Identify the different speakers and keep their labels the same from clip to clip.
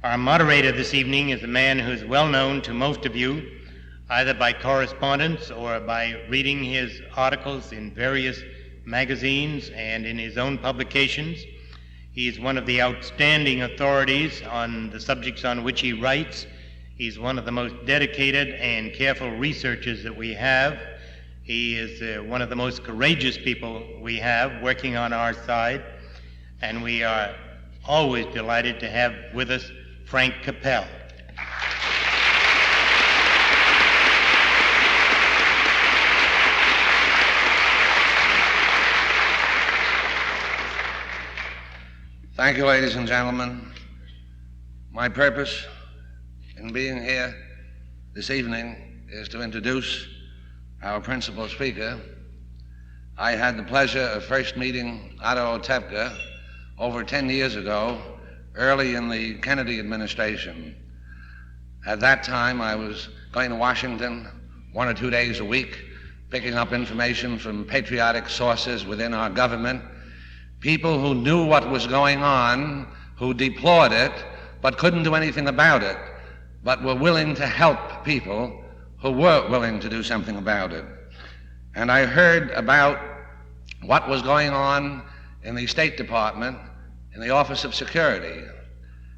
Speaker 1: Our moderator this evening is a man who is well known to most of you, either by correspondence or by reading his articles in various magazines and in his own publications. He is one of the outstanding authorities on the subjects on which he writes. He's one of the most dedicated and careful researchers that we have. He is one of the most courageous people we have working on our side, and we are always delighted to have with us Frank Capell.
Speaker 2: Thank you, ladies and gentlemen. My purpose in being here this evening is to introduce our principal speaker. I had the pleasure of first meeting Otto Otepka over 10 years ago, early in the Kennedy administration. At that time, I was going to Washington 1 or 2 days a week, picking up information from patriotic sources within our government, people who knew what was going on, who deplored it, but couldn't do anything about it, but were willing to help people who were willing to do something about it. And I heard about what was going on in the State Department, in the Office of Security,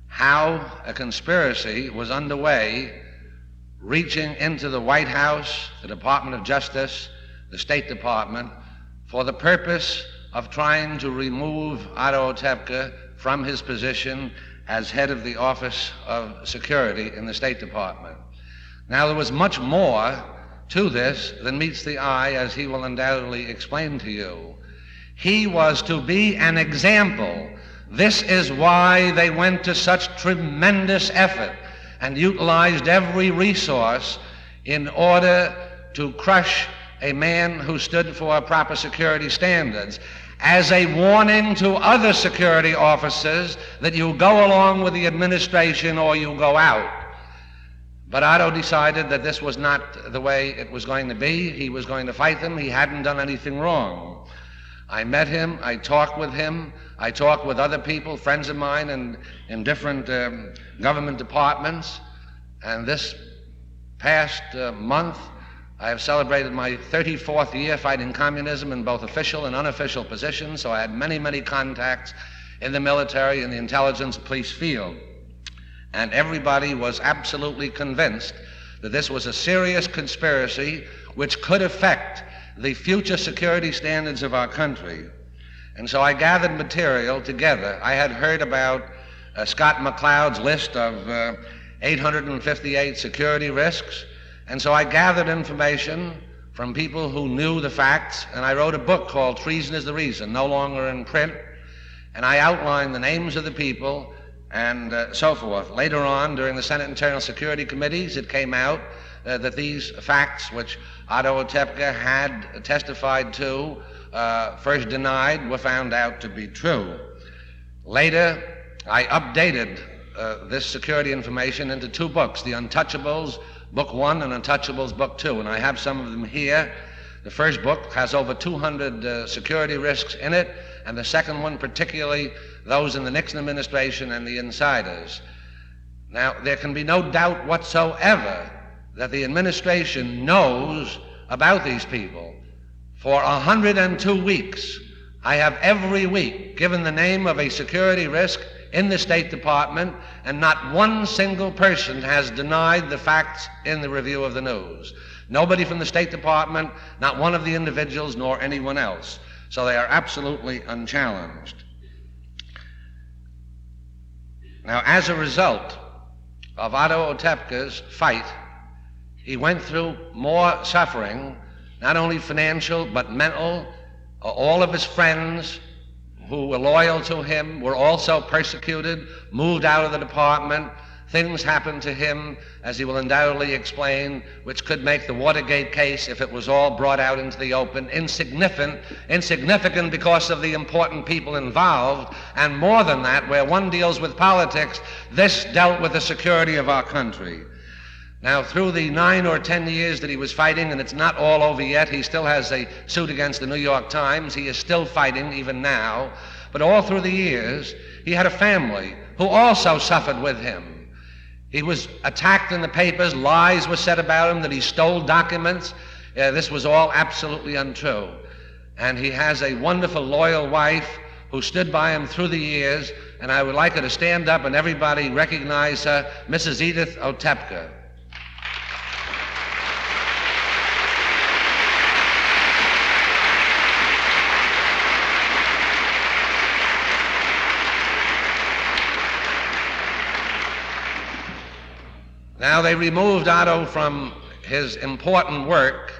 Speaker 2: how a conspiracy was underway reaching into the White House, the Department of Justice, the State Department, for the purpose of trying to remove Otto Otepka from his position as head of the Office of Security in the State Department. Now, there was much more to this than meets the eye, as he will undoubtedly explain to you. He was to be an example. This is why they went to such tremendous effort and utilized every resource in order to crush a man who stood for proper security standards, as a warning to other security officers that you go along with the administration or you go out. But Otto decided that this was not the way it was going to be. He was going to fight them. He hadn't done anything wrong. I met him, I talked with him, I talked with other people, friends of mine in different government departments, and this past month I have celebrated my 34th year fighting communism in both official and unofficial positions, so I had many, many contacts in the military and the intelligence police field. And everybody was absolutely convinced that this was a serious conspiracy which could affect the future security standards of our country. And so I gathered material together. I had heard about Scott McCloud's list of 858 security risks, and so I gathered information from people who knew the facts, and I wrote a book called Treason is the Reason, no longer in print, and I outlined the names of the people and so forth. Later on, during the Senate Internal Security Committees, it came out that these facts, which Otto Otepka had testified to, first denied, were found out to be true. Later, I updated this security information into 2 books, The Untouchables, Book 1 and Untouchables, Book 2, and I have some of them here. The first book has over 200 security risks in it, and the second one, particularly those in the Nixon administration and the insiders. Now, there can be no doubt whatsoever that the administration knows about these people. For 102 weeks, I have every week given the name of a security risk in the State Department, and not one single person has denied the facts in the review of the news. Nobody from the State Department, not one of the individuals, nor anyone else. So they are absolutely unchallenged. Now, as a result of Otto Otepka's fight, he went through more suffering, not only financial but mental. All of his friends who were loyal to him were also persecuted, moved out of the department. Things happened to him, as he will undoubtedly explain, which could make the Watergate case, if it was all brought out into the open, insignificant because of the important people involved. And more than that, where one deals with politics, this dealt with the security of our country. Now, through the 9 or 10 years that he was fighting, and it's not all over yet, he still has a suit against the New York Times. He is still fighting even now. But all through the years, he had a family who also suffered with him. He was attacked in the papers. Lies were said about him, that he stole documents. This was all absolutely untrue. And he has a wonderful, loyal wife who stood by him through the years, and I would like her to stand up and everybody recognize her, Mrs. Edith Otepka. Now, they removed Otto from his important work,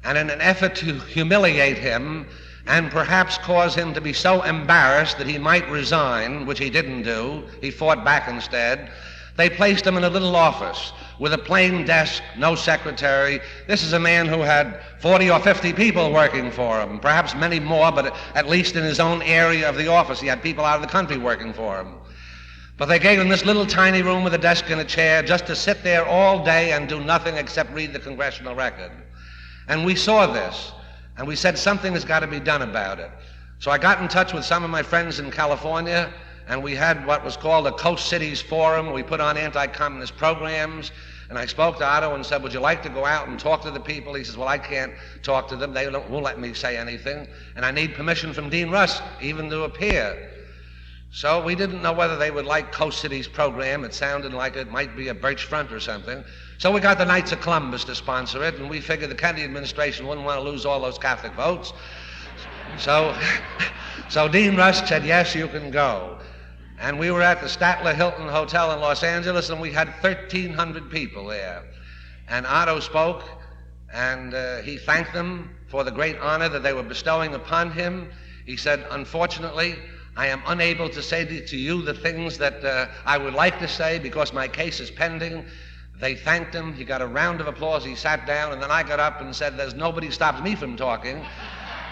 Speaker 2: and in an effort to humiliate him and perhaps cause him to be so embarrassed that he might resign, which he didn't do, he fought back instead, they placed him in a little office with a plain desk, no secretary. This is a man who had 40 or 50 people working for him, perhaps many more, but at least in his own area of the office, he had people out of the country working for him. But they gave him this little tiny room with a desk and a chair just to sit there all day and do nothing except read the Congressional Record. And we saw this, and we said something has got to be done about it. So I got in touch with some of my friends in California, and we had what was called a Coast Cities Forum. We put on anti-communist programs, and I spoke to Otto and said, would you like to go out and talk to the people? He says, well, I can't talk to them. They won't let me say anything, and I need permission from Dean Rusk even to appear. So we didn't know whether they would like Coast Cities program. It sounded like it might be a Birch Front or something. So we got the Knights of Columbus to sponsor it, and we figured the Kennedy administration wouldn't want to lose all those Catholic votes. So Dean Rusk said, yes, you can go. And we were at the Statler Hilton Hotel in Los Angeles, and we had 1,300 people there. And Otto spoke, and he thanked them for the great honor that they were bestowing upon him. He said, unfortunately, I am unable to say to you the things that I would like to say because my case is pending. They thanked him. He got a round of applause. He sat down, and then I got up and said, there's nobody stops me from talking.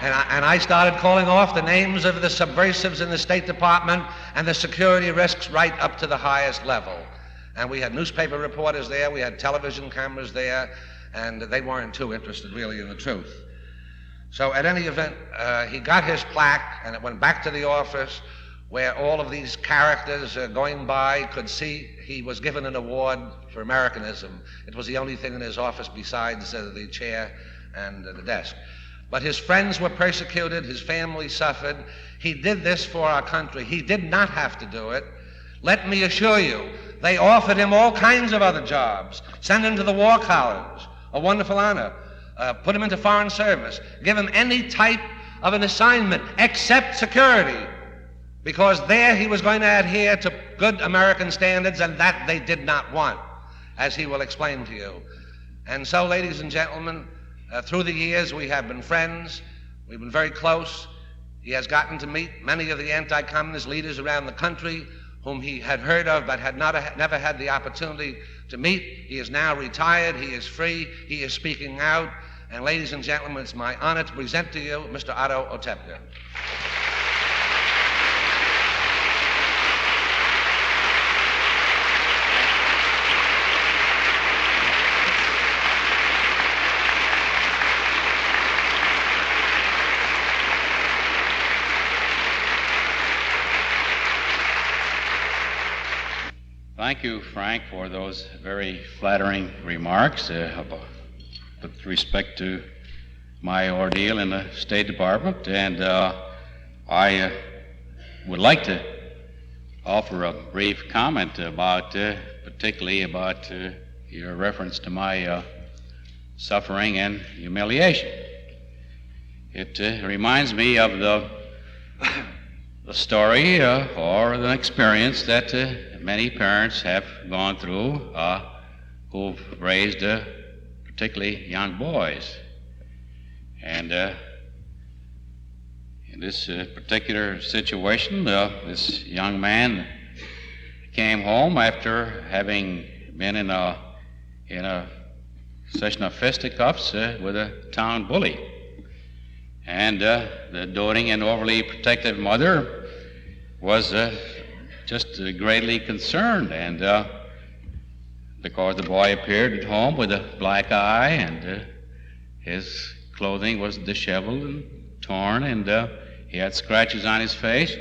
Speaker 2: And I started calling off the names of the subversives in the State Department and the security risks right up to the highest level. And we had newspaper reporters there. We had television cameras there, and they weren't too interested really in the truth. So at any event, he got his plaque, and it went back to the office where all of these characters going by could see he was given an award for Americanism. It was the only thing in his office besides the chair and the desk. But his friends were persecuted, his family suffered. He did this for our country. He did not have to do it. Let me assure you, they offered him all kinds of other jobs. Send him to the War College, a wonderful honor. Put him into foreign service, give him any type of an assignment except security, because there he was going to adhere to good American standards, and that they did not want, as he will explain to you. And so, ladies and gentlemen, through the years we have been friends, we've been very close. He has gotten to meet many of the anti-communist leaders around the country whom he had heard of but had never had the opportunity to meet. He is now retired, he is free, he is speaking out. And ladies and gentlemen, it's my honor to present to you Mr. Otto Otepka.
Speaker 3: Thank you, Frank, for those very flattering remarks with respect to my ordeal in the State Department. And I would like to offer a brief comment about, particularly about your reference to my suffering and humiliation. It reminds me of the story or an experience that many parents have gone through who've raised particularly young boys. And in this particular situation, this young man came home after having been in a session of fisticuffs with a town bully. And the doting and overly protective mother was just greatly concerned, and because the boy appeared at home with a black eye, and his clothing was disheveled and torn, and he had scratches on his face.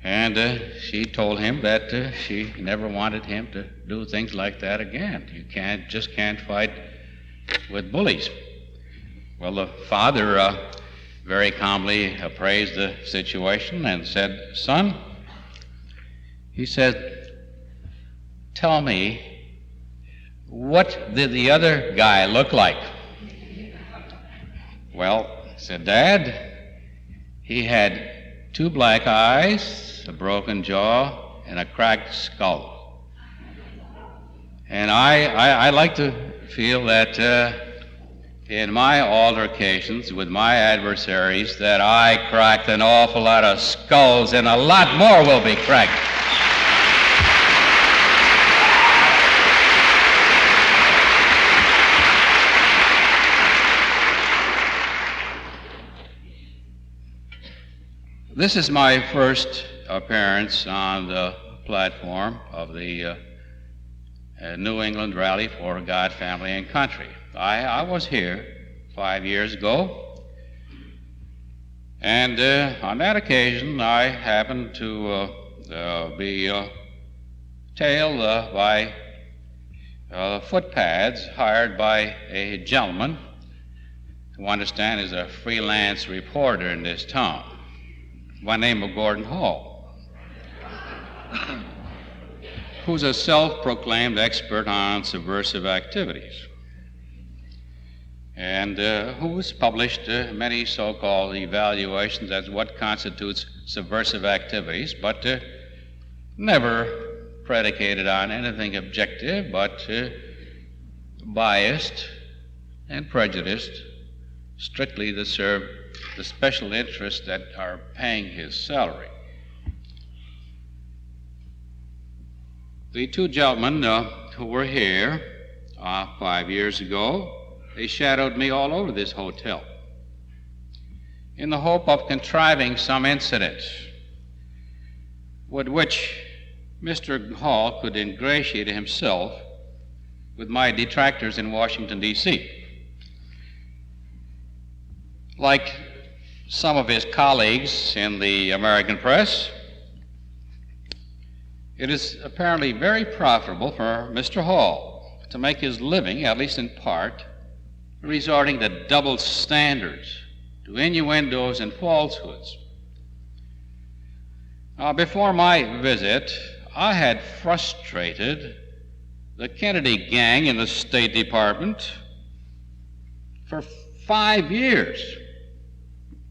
Speaker 3: And she told him that she never wanted him to do things like that again. You just can't fight with bullies. Well, the father very calmly appraised the situation and said, "Son," he said, "tell me, what did the other guy look like?" "Well," said Dad, "he had 2 black eyes, a broken jaw, and a cracked skull." And I like to feel that in my altercations with my adversaries that I cracked an awful lot of skulls, and a lot more will be cracked. This is my first appearance on the platform of the New England Rally for God, Family, and Country. I was here 5 years ago, and on that occasion I happened to be tailed by footpads hired by a gentleman who I understand is a freelance reporter in this town, by the name of Gordon Hall, who's a self-proclaimed expert on subversive activities, and who's published many so-called evaluations as what constitutes subversive activities, but never predicated on anything objective, but biased and prejudiced, strictly to serve the special interests that are paying his salary. The 2 gentlemen who were here 5 years ago, they shadowed me all over this hotel in the hope of contriving some incident with which Mr. Hall could ingratiate himself with my detractors in Washington, D.C. Like some of his colleagues in the American press, it is apparently very profitable for Mr. Hall to make his living, at least in part, resorting to double standards, to innuendos and falsehoods. Before my visit, I had frustrated the Kennedy gang in the State Department for 5 years,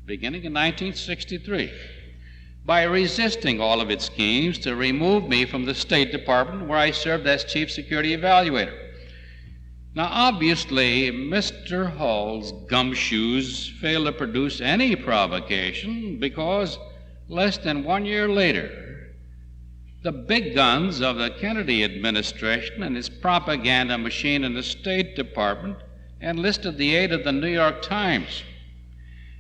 Speaker 3: beginning in 1963, by resisting all of its schemes to remove me from the State Department, where I served as Chief Security Evaluator. Now, obviously, Mr. Hall's gumshoes failed to produce any provocation because less than 1 year later, the big guns of the Kennedy administration and its propaganda machine in the State Department enlisted the aid of the New York Times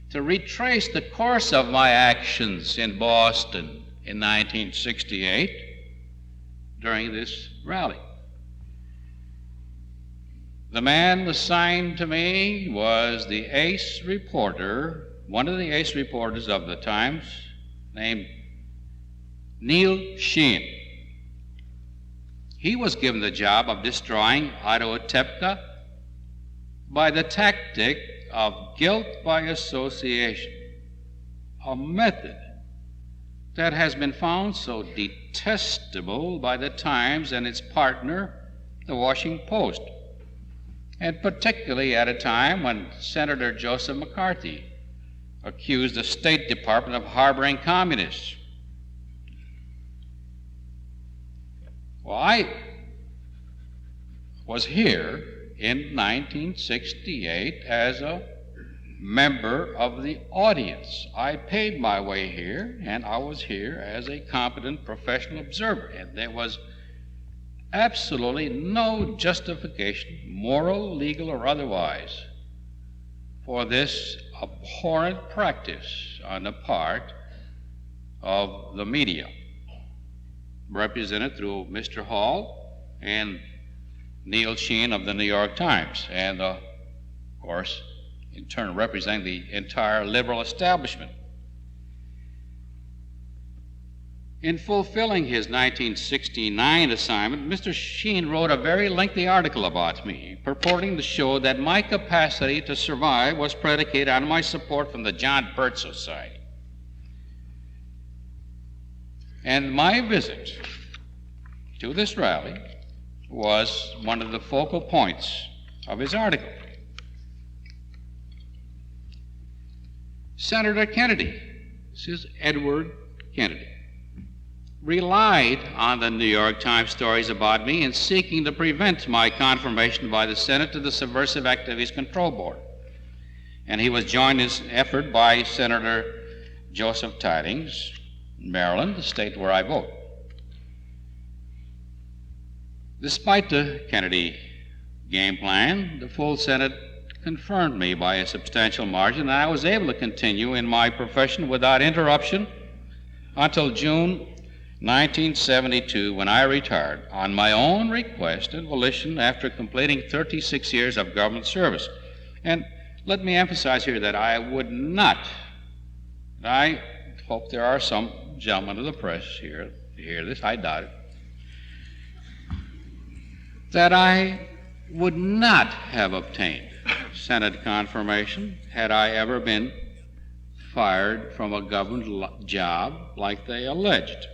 Speaker 3: to retrace the course of my actions in Boston in 1968 during this rally. The man assigned to me was the ace reporter, one of the ace reporters of the Times, named Neil Sheehan. He was given the job of destroying Otepka by the tactic of guilt by association, a method that has been found so detestable by the Times and its partner, the Washington Post, and particularly at a time when Senator Joseph McCarthy accused the State Department of harboring communists. Well, I was here in 1968 as a member of the audience. I paid my way here, and I was here as a competent professional observer, and there was absolutely no justification, moral, legal, or otherwise, for this abhorrent practice on the part of the media, represented through Mr. Hall and Neil Sheehan of the New York Times, and of course, in turn representing the entire liberal establishment. In fulfilling his 1969 assignment, Mr. Sheen wrote a very lengthy article about me, purporting to show that my capacity to survive was predicated on my support from the John Birch Society. And my visit to this rally was one of the focal points of his article. Senator Kennedy, this is Edward Kennedy, relied on the New York Times stories about me in seeking to prevent my confirmation by the Senate to the Subversive Activities Control Board. And he was joined in this effort by Senator Joseph Tidings, Maryland, the state where I vote. Despite the Kennedy game plan, the full Senate confirmed me by a substantial margin, and I was able to continue in my profession without interruption until June 1972, when I retired on my own request and volition after completing 36 years of government service. And let me emphasize here that I would not, and I hope there are some gentlemen of the press here to hear this, I doubt it, that I would not have obtained Senate confirmation had I ever been fired from a government job like they alleged.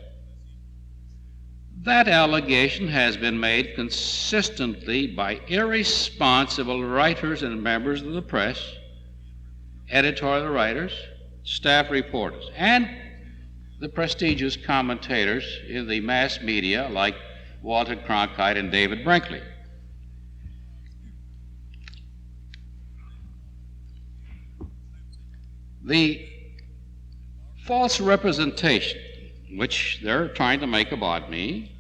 Speaker 3: That allegation has been made consistently by irresponsible writers and members of the press, editorial writers, staff reporters, and the prestigious commentators in the mass media like Walter Cronkite and David Brinkley. The false representation which they're trying to make about me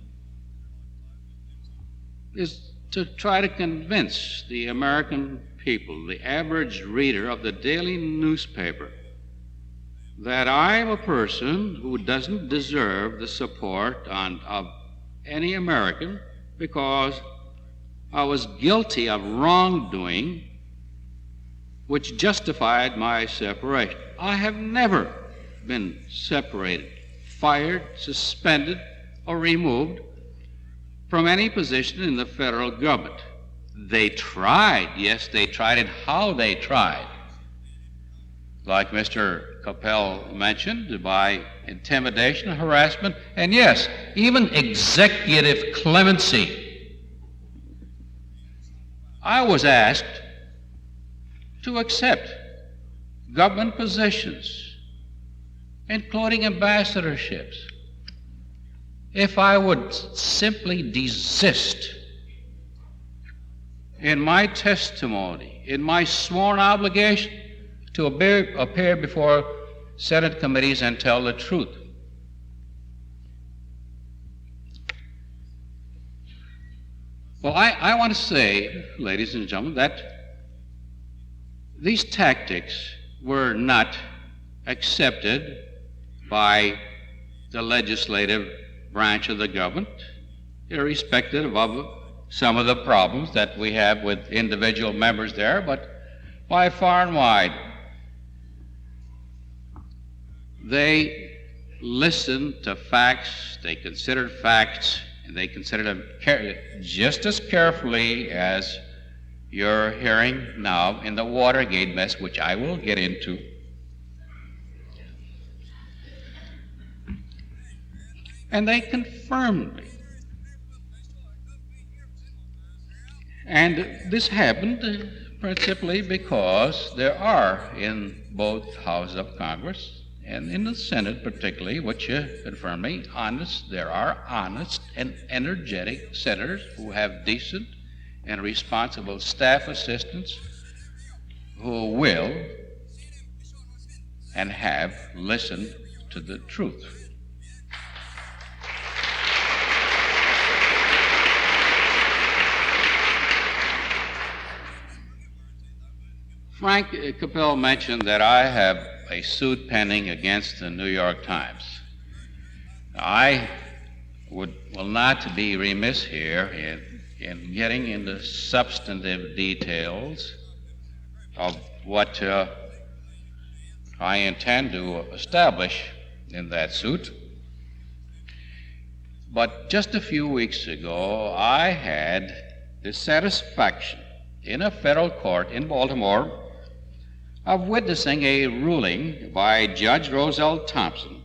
Speaker 3: is to try to convince the American people, the average reader of the daily newspaper, that I'm a person who doesn't deserve the support of any American because I was guilty of wrongdoing which justified my separation. I have never been separated, fired, suspended, or removed from any position in the federal government. They tried, yes, they tried, and how they tried. Like Mr. Capell mentioned, by intimidation, harassment, and yes, even executive clemency. I was asked to accept government positions, including ambassadorships, if I would simply desist in my testimony, in my sworn obligation to appear before Senate committees and tell the truth. Well, I want to say, ladies and gentlemen, that these tactics were not accepted by the legislative branch of the government, irrespective of some of the problems that we have with individual members there, but by far and wide, they listened to facts, they considered facts, and they considered them just as carefully as you're hearing now in the Watergate mess, which I will get into. And they confirmed me. And this happened principally because there are in both houses of Congress and in the Senate particularly, which confirmed me, there are honest and energetic senators who have decent and responsible staff assistants who will and have listened to the truth. Frank Capell mentioned that I have a suit pending against the New York Times. I will not be remiss here in getting into substantive details of what I intend to establish in that suit. But just a few weeks ago, I had the satisfaction in a federal court in Baltimore of witnessing a ruling by Judge Roselle Thompson,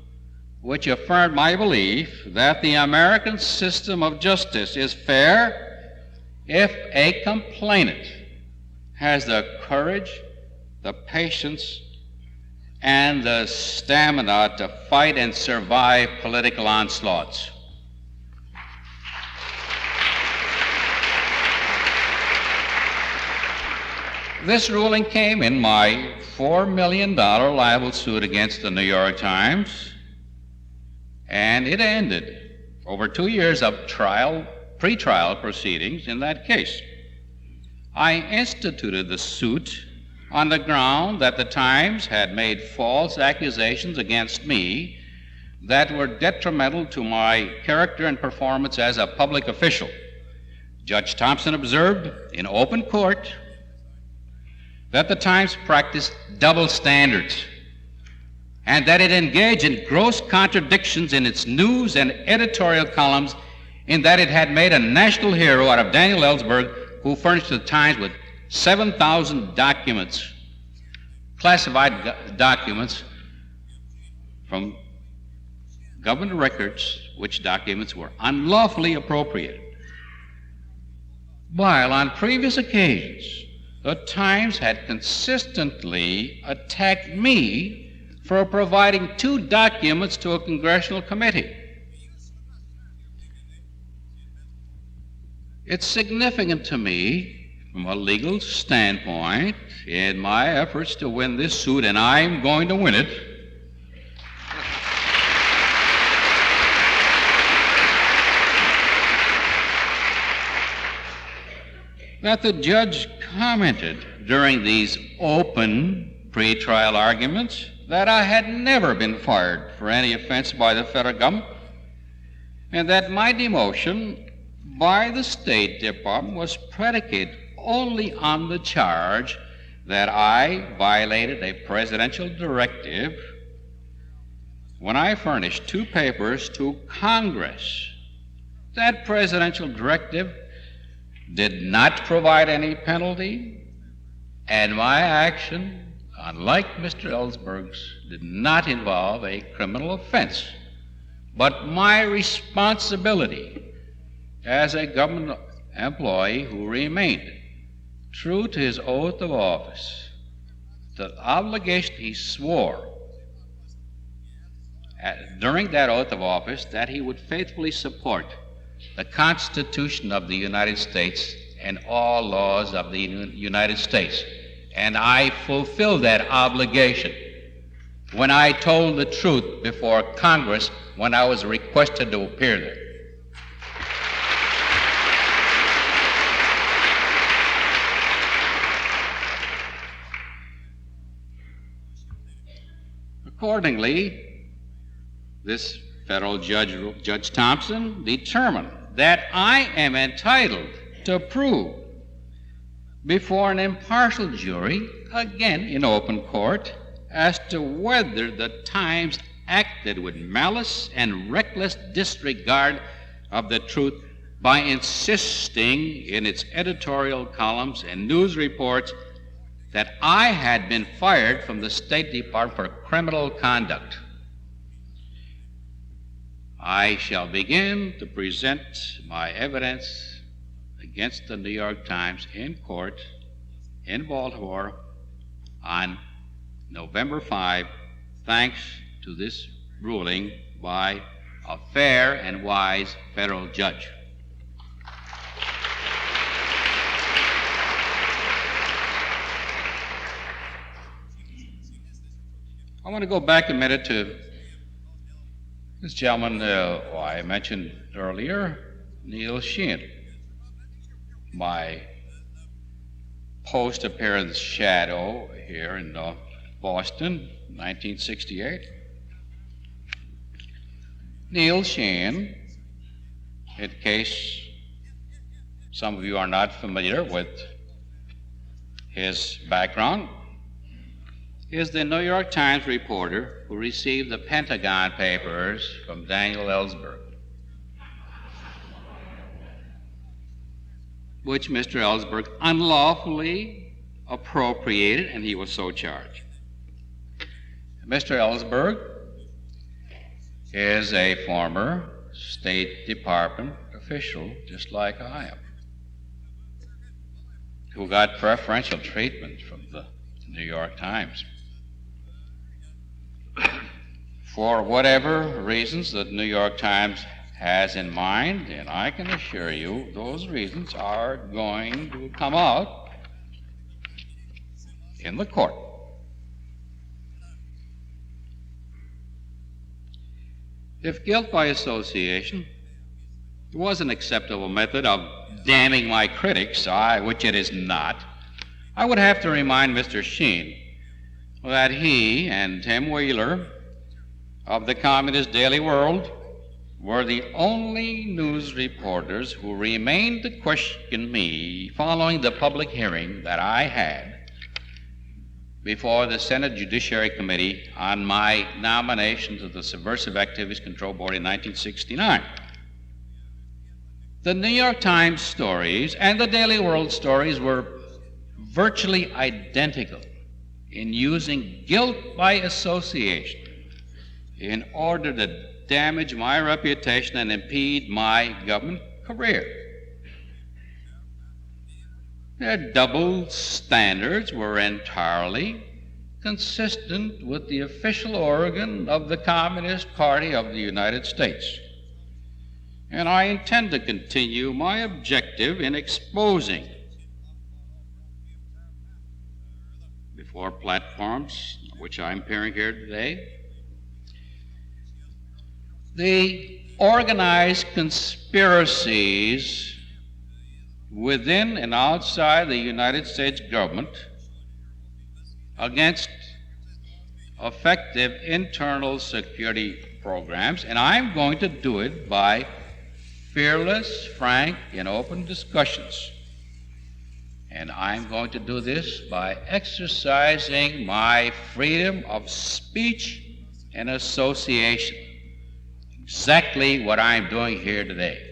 Speaker 3: which affirmed my belief that the American system of justice is fair if a complainant has the courage, the patience, and the stamina to fight and survive political onslaughts. This ruling came in my $4 million libel suit against the New York Times, and it ended over 2 years of pre-trial proceedings in that case. I instituted the suit on the ground that the Times had made false accusations against me that were detrimental to my character and performance as a public official. Judge Thompson observed in open court that the Times practiced double standards and that it engaged in gross contradictions in its news and editorial columns, in that it had made a national hero out of Daniel Ellsberg, who furnished the Times with 7,000 documents, classified documents from government records, which documents were unlawfully appropriated. While on previous occasions, the Times had consistently attacked me for providing 2 documents to a congressional committee. It's significant to me from a legal standpoint in my efforts to win this suit, and I'm going to win it, that the judge commented during these open pretrial arguments that I had never been fired for any offense by the federal government, and that my demotion by the State Department was predicated only on the charge that I violated a presidential directive when I furnished 2 papers to Congress. That presidential directive did not provide any penalty, and my action, unlike Mr. Ellsberg's, did not involve a criminal offense. But my responsibility as a government employee who remained true to his oath of office, the obligation he swore during that oath of office, that he would faithfully support the Constitution of the United States and all laws of the United States. And I fulfilled that obligation when I told the truth before Congress when I was requested to appear there. Accordingly, this federal judge, Judge Thompson, determined that I am entitled to prove before an impartial jury, again in open court, as to whether the Times acted with malice and reckless disregard of the truth by insisting in its editorial columns and news reports that I had been fired from the State Department for criminal conduct. I shall begin to present my evidence against the New York Times in court in Baltimore on November 5, thanks to this ruling by a fair and wise federal judge. I want to go back a minute to this gentleman I mentioned earlier, Neil Sheehan, my post-appearance shadow here in Boston, 1968. Neil Sheehan, in case some of you are not familiar with his background, is the New York Times reporter who received the Pentagon Papers from Daniel Ellsberg. which Mr. Ellsberg unlawfully appropriated, and he was so charged. Mr. Ellsberg is a former State Department official, just like I am, who got preferential treatment from the New York Times. For whatever reasons the New York Times has in mind, and I can assure you those reasons are going to come out in the court. If guilt by association was an acceptable method of damning my critics, which it is not, I would have to remind Mr. Sheen that he and Tim Wheeler of the Communist Daily World were the only news reporters who remained to question me following the public hearing that I had before the Senate Judiciary Committee on my nomination to the Subversive Activities Control Board in 1969. The New York Times stories and the Daily World stories were virtually identical in using guilt by association in order to damage my reputation and impede my government career. Their double standards were entirely consistent with the official organ of the Communist Party of the United States. And I intend to continue my objective in exposing before platforms, which I'm appearing here today, the organized conspiracies within and outside the United States government against effective internal security programs, and I'm going to do it by fearless, frank, and open discussions. And I'm going to do this by exercising my freedom of speech and association. Exactly what I'm doing here today.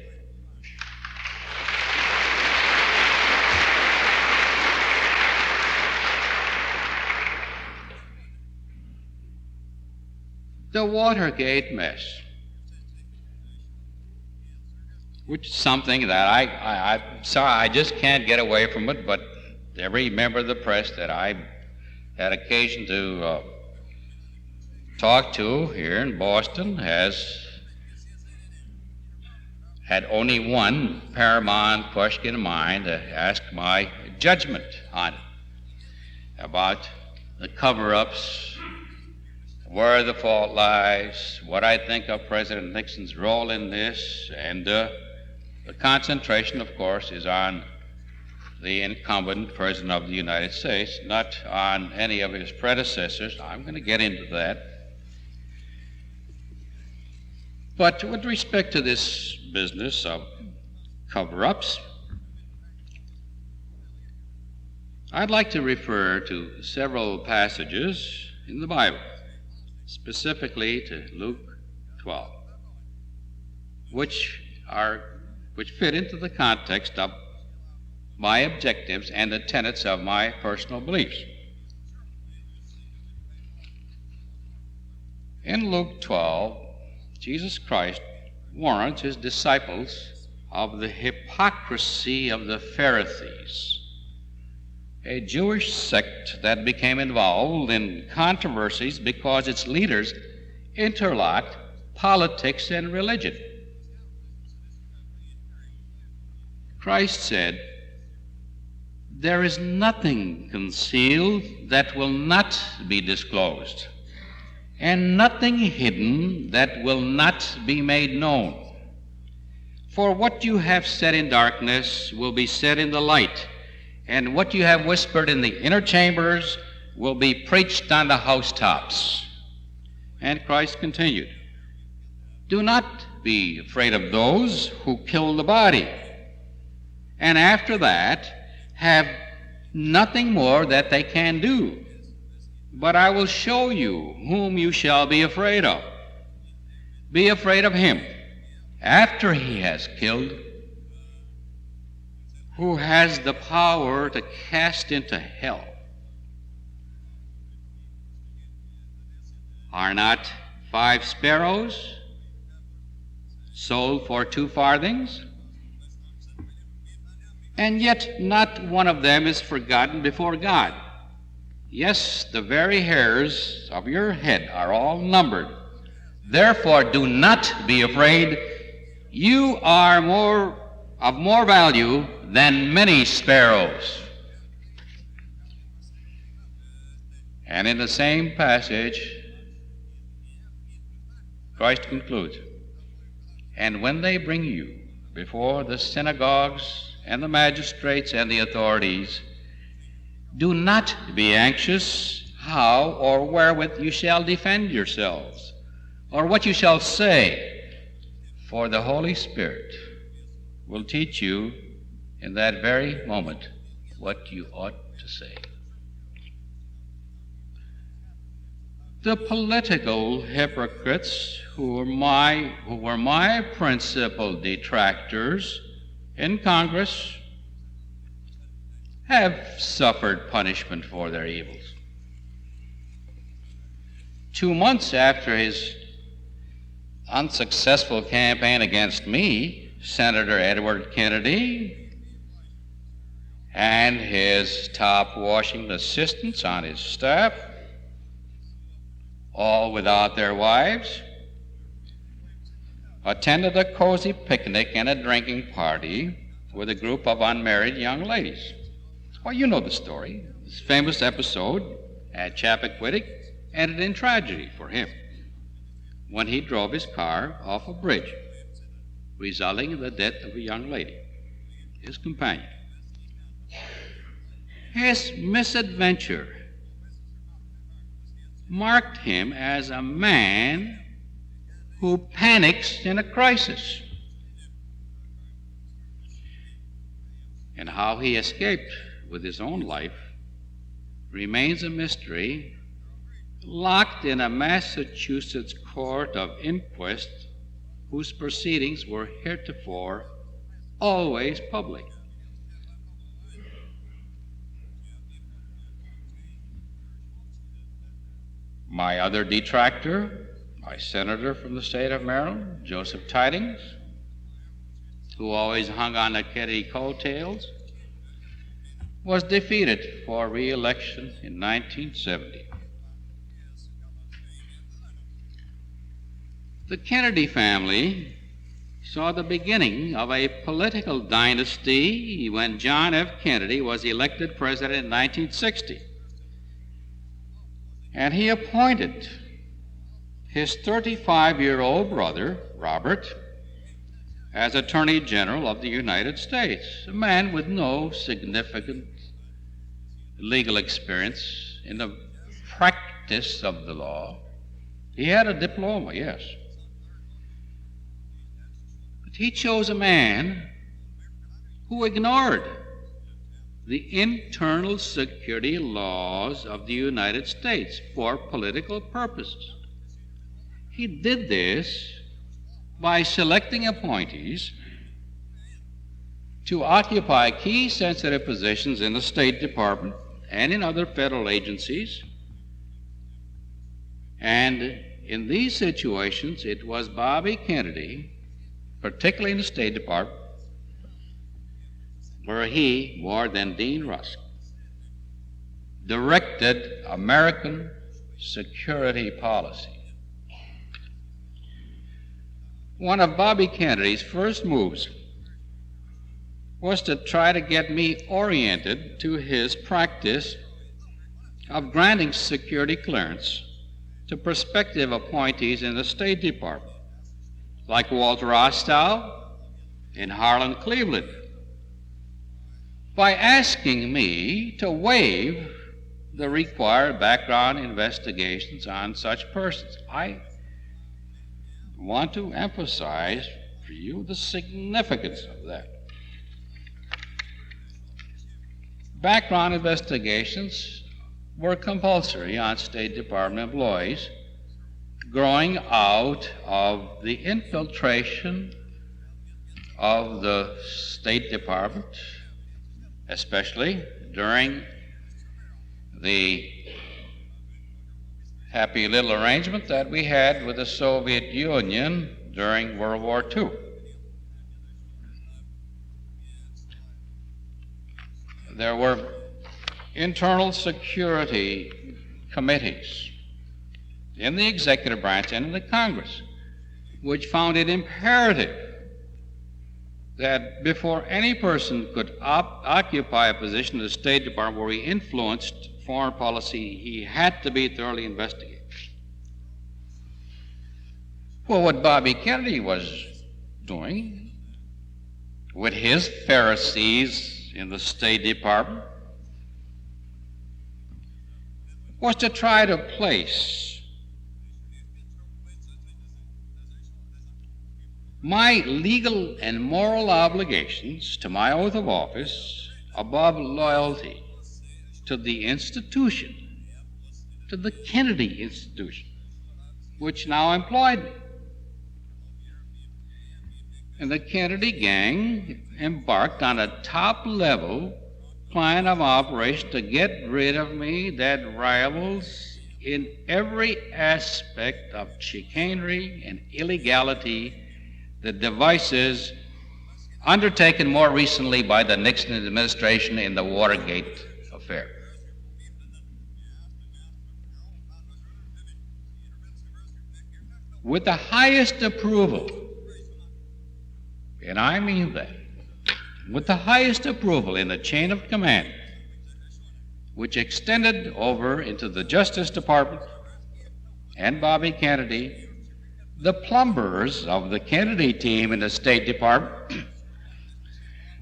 Speaker 3: The Watergate mess, which is something that I'm sorry, I just can't get away from it, but every member of the press that I had occasion to talk to here in Boston has had only one paramount question in mind to ask my judgment on it, about the cover-ups, where the fault lies, what I think of President Nixon's role in this, and the concentration, of course, is on the incumbent President of the United States, not on any of his predecessors. I'm going to get into that. But with respect to this business of cover-ups, I'd like to refer to several passages in the Bible, specifically to Luke 12, which fit into the context of my objectives and the tenets of my personal beliefs. In Luke 12, Jesus Christ warns his disciples of the hypocrisy of the Pharisees, a Jewish sect that became involved in controversies because its leaders interlocked politics and religion. Christ said, "There is nothing concealed that will not be disclosed, and nothing hidden that will not be made known. For what you have said in darkness will be said in the light, and what you have whispered in the inner chambers will be preached on the housetops." And Christ continued, "Do not be afraid of those who kill the body, and after that have nothing more that they can do. But I will show you whom you shall be afraid of. Be afraid of him after he has killed, who has the power to cast into hell. Are not 5 sparrows sold for 2 farthings? And yet not one of them is forgotten before God. Yes, the very hairs of your head are all numbered. Therefore, do not be afraid. You are of more value than many sparrows. And in the same passage, Christ concludes, and when they bring you before the synagogues and the magistrates and the authorities, do not be anxious how or wherewith you shall defend yourselves, or what you shall say, for the Holy Spirit will teach you in that very moment what you ought to say. The political hypocrites who were my principal detractors in Congress have suffered punishment for their evils. 2 months after his unsuccessful campaign against me, Senator Edward Kennedy and his top Washington assistants on his staff, all without their wives, attended a cozy picnic and a drinking party with a group of unmarried young ladies. Well, you know the story. This famous episode at Chappaquiddick ended in tragedy for him when he drove his car off a bridge, resulting in the death of a young lady, his companion. His misadventure marked him as a man who panics in a crisis. And how he escaped with his own life remains a mystery, locked in a Massachusetts court of inquest whose proceedings were heretofore always public. My other detractor, my senator from the state of Maryland, Joseph Tidings, who always hung on the Kennedy coattails, was defeated for re-election in 1970. The Kennedy family saw the beginning of a political dynasty when John F. Kennedy was elected president in 1960. And he appointed his 35-year-old brother, Robert, as Attorney General of the United States, a man with no significant legal experience in the practice of the law. He had a diploma, yes. But he chose a man who ignored the internal security laws of the United States for political purposes. He did this by selecting appointees to occupy key sensitive positions in the State Department and in other federal agencies. And in these situations, it was Bobby Kennedy, particularly in the State Department, where he, more than Dean Rusk, directed American security policy. One of Bobby Kennedy's first moves was to try to get me oriented to his practice of granting security clearance to prospective appointees in the State Department, like Walter Ostow and Harlan Cleveland, by asking me to waive the required background investigations on such persons. I want to emphasize for you the significance of that. Background investigations were compulsory on State Department employees growing out of the infiltration of the State Department especially during the happy little arrangement that we had with the Soviet Union during World War II. There were internal security committees in the executive branch and in the Congress which found it imperative that before any person could occupy a position in the State Department where he influenced foreign policy, he had to be thoroughly investigated. Well, what Bobby Kennedy was doing with his Pharisees in the State Department was to try to place my legal and moral obligations to my oath of office above loyalty to the institution, to the Kennedy institution, which now employed me. And the Kennedy gang embarked on a top-level plan of operation to get rid of me that rivals in every aspect of chicanery and illegality the devices undertaken more recently by the Nixon administration in the Watergate affair. With the highest approval, and I mean that, with the highest approval in the chain of command, which extended over into the Justice Department and Bobby Kennedy, the plumbers of the Kennedy team in the State Department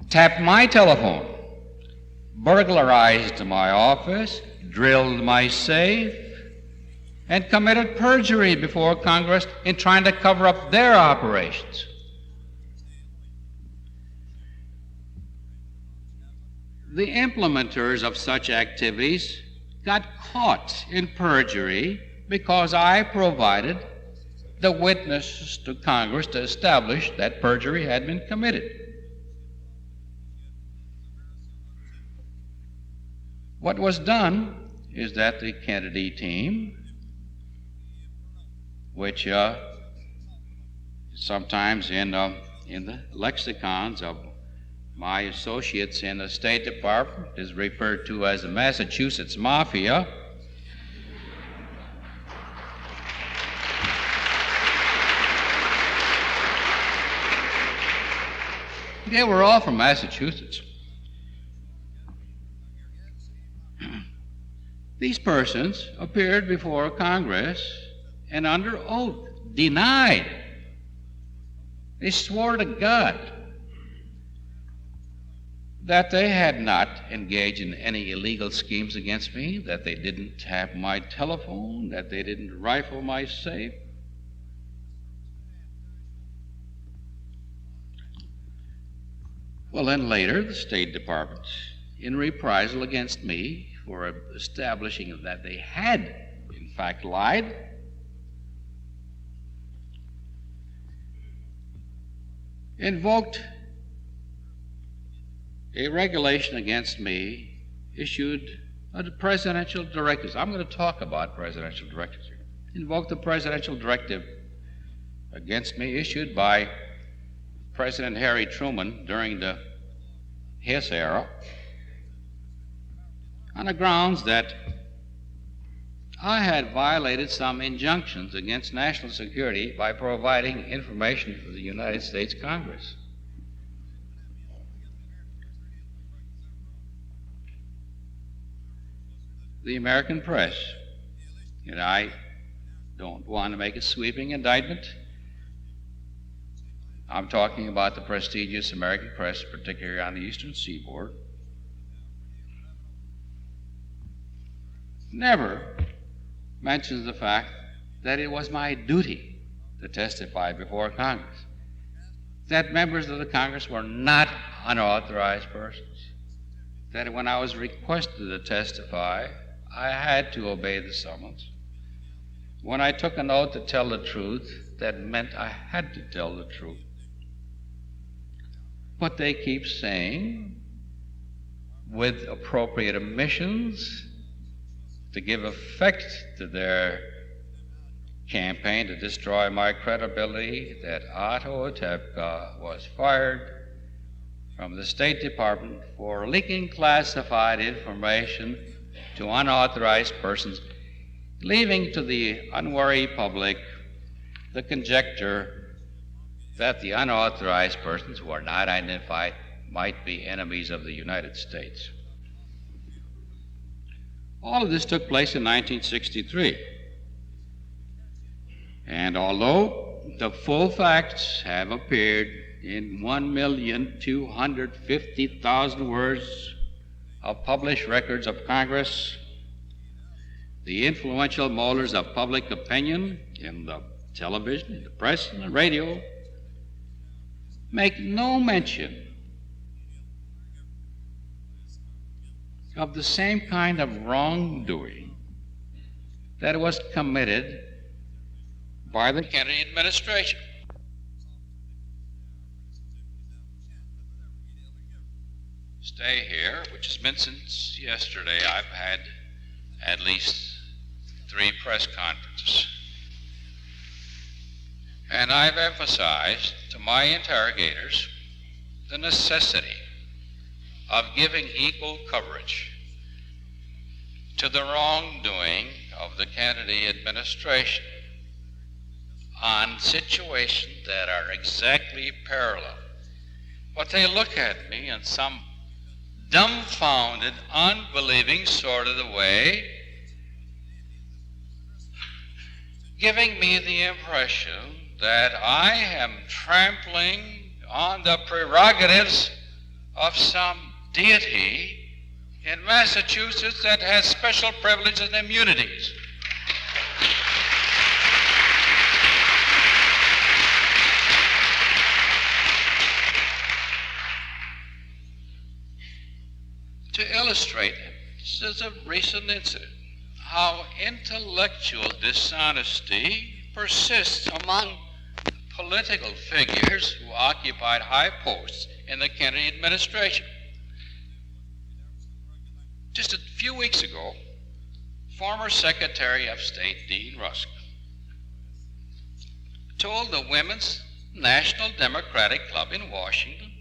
Speaker 3: tapped my telephone, burglarized my office, drilled my safe, and committed perjury before Congress in trying to cover up their operations. The implementers of such activities got caught in perjury because I provided the witnesses to Congress to establish that perjury had been committed. What was done is that the Kennedy team, which sometimes in the lexicons of my associates in the State Department is referred to as the Massachusetts Mafia, they were all from Massachusetts. These persons appeared before Congress and under oath denied. They swore to God that they had not engaged in any illegal schemes against me, that they didn't tap my telephone, that they didn't rifle my safe. Well, then later, the State Department, in reprisal against me for establishing that they had, in fact, lied, invoked a regulation against me, issued a presidential directive. I'm going to talk about presidential directives here. Invoked the presidential directive against me issued by President Harry Truman during his era on the grounds that I had violated some injunctions against national security by providing information for the United States Congress. The American press, and I don't want to make a sweeping indictment. I'm talking about the prestigious American press, particularly on the Eastern Seaboard, never mentions the fact that it was my duty to testify before Congress, that members of the Congress were not unauthorized persons, that when I was requested to testify, I had to obey the summons. When I took an oath to tell the truth, that meant I had to tell the truth. But they keep saying with appropriate omissions to give effect to their campaign to destroy my credibility, that Otto Otepka was fired from the State Department for leaking classified information to unauthorized persons, leaving to the unwary public the conjecture that the unauthorized persons who are not identified might be enemies of the United States. All of this took place in 1963. And although the full facts have appeared in 1,250,000 words of published records of Congress, the influential molders of public opinion in the television, in the press, and the radio make no mention of the same kind of wrongdoing that was committed by the Kennedy administration. Stay here, which has been since yesterday. I've had at least 3 press conferences. And I've emphasized to my interrogators the necessity of giving equal coverage to the wrongdoing of the Kennedy administration on situations that are exactly parallel. But they look at me in some dumbfounded, unbelieving sort of the way, giving me the impression that I am trampling on the prerogatives of some deity in Massachusetts that has special privileges and immunities. To illustrate, this is a recent incident, how intellectual dishonesty persists among political figures who occupied high posts in the Kennedy administration. Just a few weeks ago, former Secretary of State Dean Rusk told the Women's National Democratic Club in Washington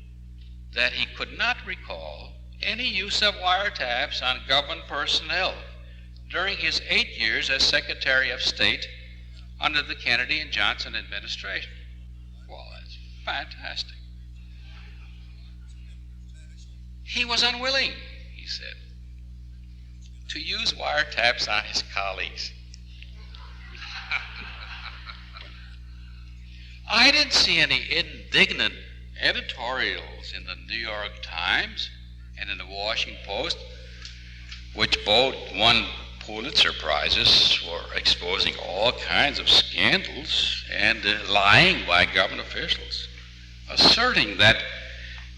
Speaker 3: that he could not recall any use of wiretaps on government personnel during his 8 years as Secretary of State under the Kennedy and Johnson administration. Well, that's fantastic. He was unwilling, he said, to use wiretaps on his colleagues. I didn't see any indignant editorials in the New York Times and in the Washington Post, which both won Pulitzer Prizes for exposing all kinds of scandals and lying by government officials, asserting that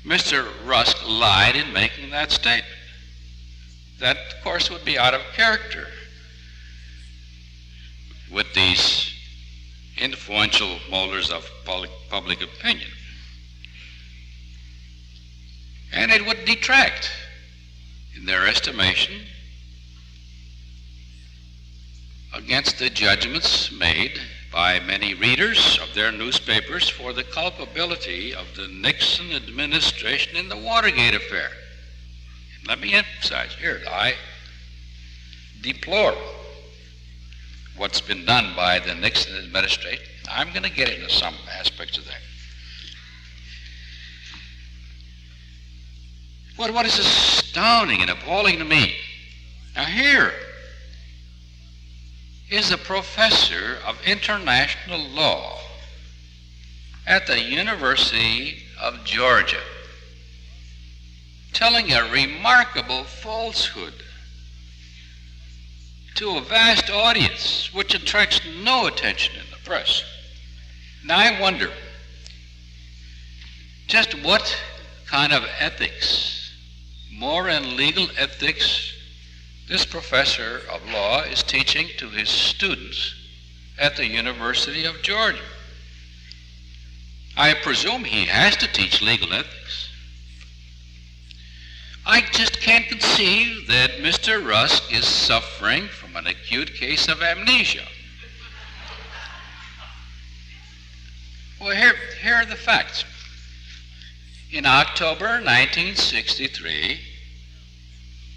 Speaker 3: Mr. Rusk lied in making that statement. That, of course, would be out of character with these influential molders of public opinion. And it would detract, in their estimation, against the judgments made by many readers of their newspapers for the culpability of the Nixon administration in the Watergate affair. And let me emphasize here that I deplore what's been done by the Nixon administration. I'm going to get into some aspects of that. But what is astounding and appalling to me, now here is a professor of international law at the University of Georgia telling a remarkable falsehood to a vast audience which attracts no attention in the press. Now I wonder just what kind of ethics, moral and legal ethics, this professor of law is teaching to his students at the University of Georgia. I presume he has to teach legal ethics. I just can't conceive that Mr. Rusk is suffering from an acute case of amnesia. Well, here are the facts. In October 1963,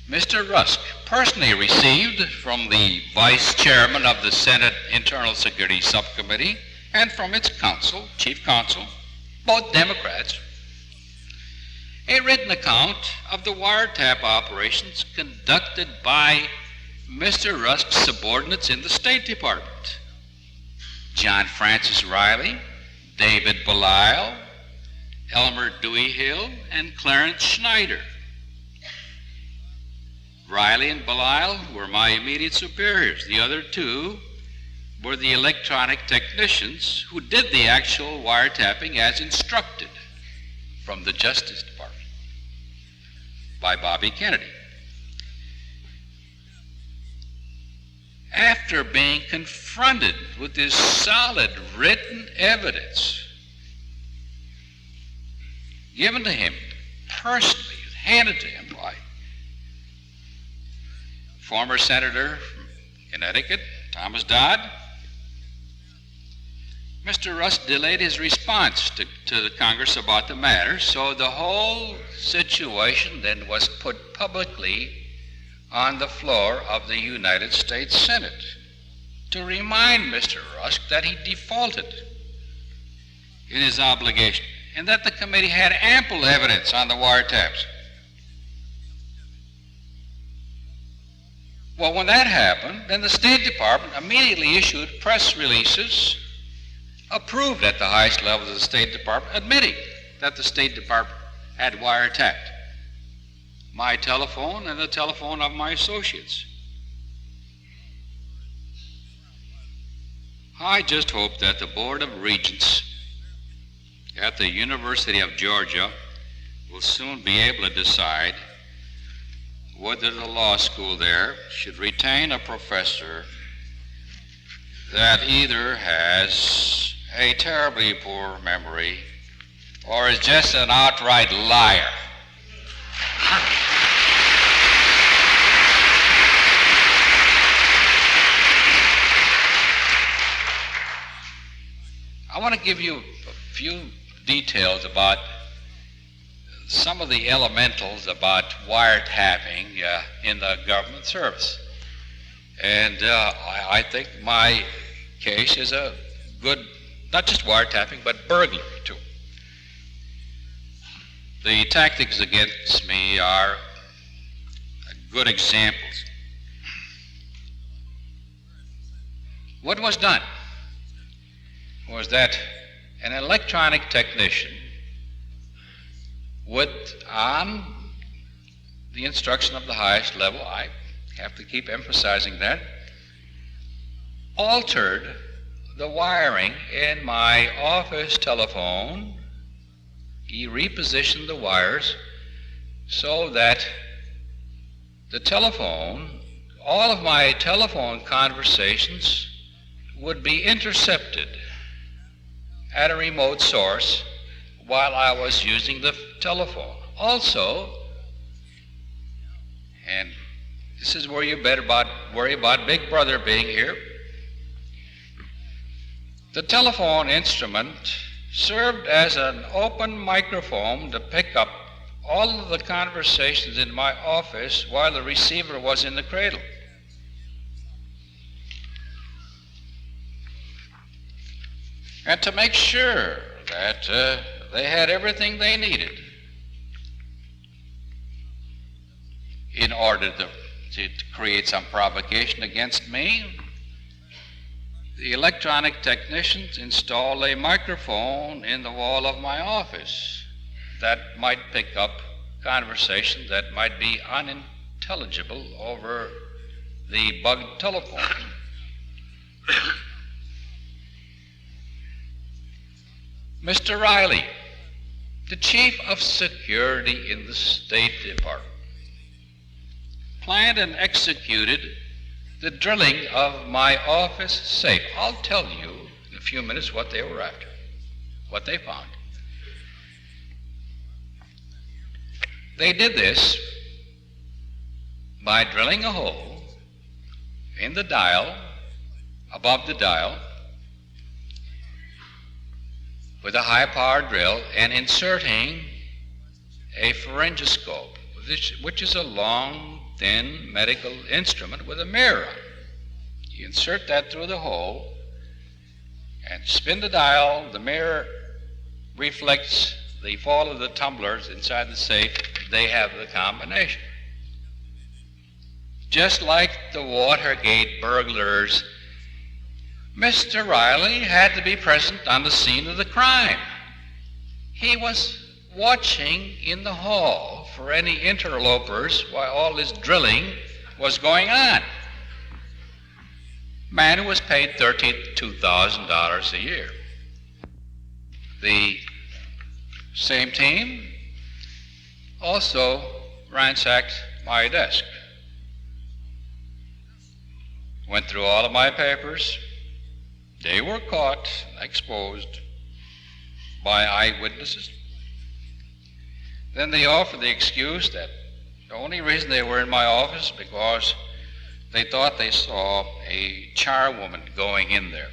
Speaker 3: Mr. Rusk personally received from the vice chairman of the Senate Internal Security Subcommittee and from its counsel, chief counsel, both Democrats, a written account of the wiretap operations conducted by Mr. Rusk's subordinates in the State Department: John Francis Riley, David Belisle, Elmer Dewey Hill, and Clarence Schneider. Riley and Belisle were my immediate superiors. The other two were the electronic technicians who did the actual wiretapping as instructed from the Justice Department by Bobby Kennedy. After being confronted with this solid written evidence given to him personally, handed to him by former Senator from Connecticut, Thomas Dodd, Mr. Rusk delayed his response to the Congress about the matter, so the whole situation then was put publicly on the floor of the United States Senate to remind Mr. Rusk that he defaulted in his obligation and that the committee had ample evidence on the wiretaps. Well, when that happened, then the State Department immediately issued press releases approved at the highest levels of the State Department, admitting that the State Department had wiretapped my telephone and the telephone of my associates. I just hope that the Board of Regents at the University of Georgia will soon be able to decide whether the law school there should retain a professor that either has a terribly poor memory or is just an outright liar. I want to give you a few details about some of the elementals about wiretapping in the government service. And I think my case is a good, not just wiretapping, but burglary too. The tactics against me are good examples. What was done was that an electronic technician would, on the instruction of the highest level, I have to keep emphasizing that, altered the wiring in my office telephone. He repositioned the wires so that the telephone, all of my telephone conversations would be intercepted at a remote source while I was using the telephone. Also, and this is where you better worry about Big Brother being here, the telephone instrument served as an open microphone to pick up all of the conversations in my office while the receiver was in the cradle. And to make sure that they had everything they needed in order to create some provocation against me, the electronic technicians installed a microphone in the wall of my office that might pick up conversations that might be unintelligible over the bugged telephone. Mr. Riley, the chief of security in the State Department, planned and executed the drilling of my office safe. I'll tell you in a few minutes what they were after, what they found. They did this by drilling a hole in the dial, above the dial, with a high-powered drill and inserting a pharyngoscope, which is a long, thin medical instrument with a mirror on it. You insert that through the hole and spin the dial. The mirror reflects the fall of the tumblers inside the safe. They have the combination. Just like the Watergate burglars, Mr. Riley had to be present on the scene of the crime. He was watching in the hall for any interlopers while all this drilling was going on. Man who was paid $32,000 a year. The same team also ransacked my desk. Went through all of my papers. They were caught, exposed by eyewitnesses. Then they offered the excuse that the only reason they were in my office because they thought they saw a charwoman going in there.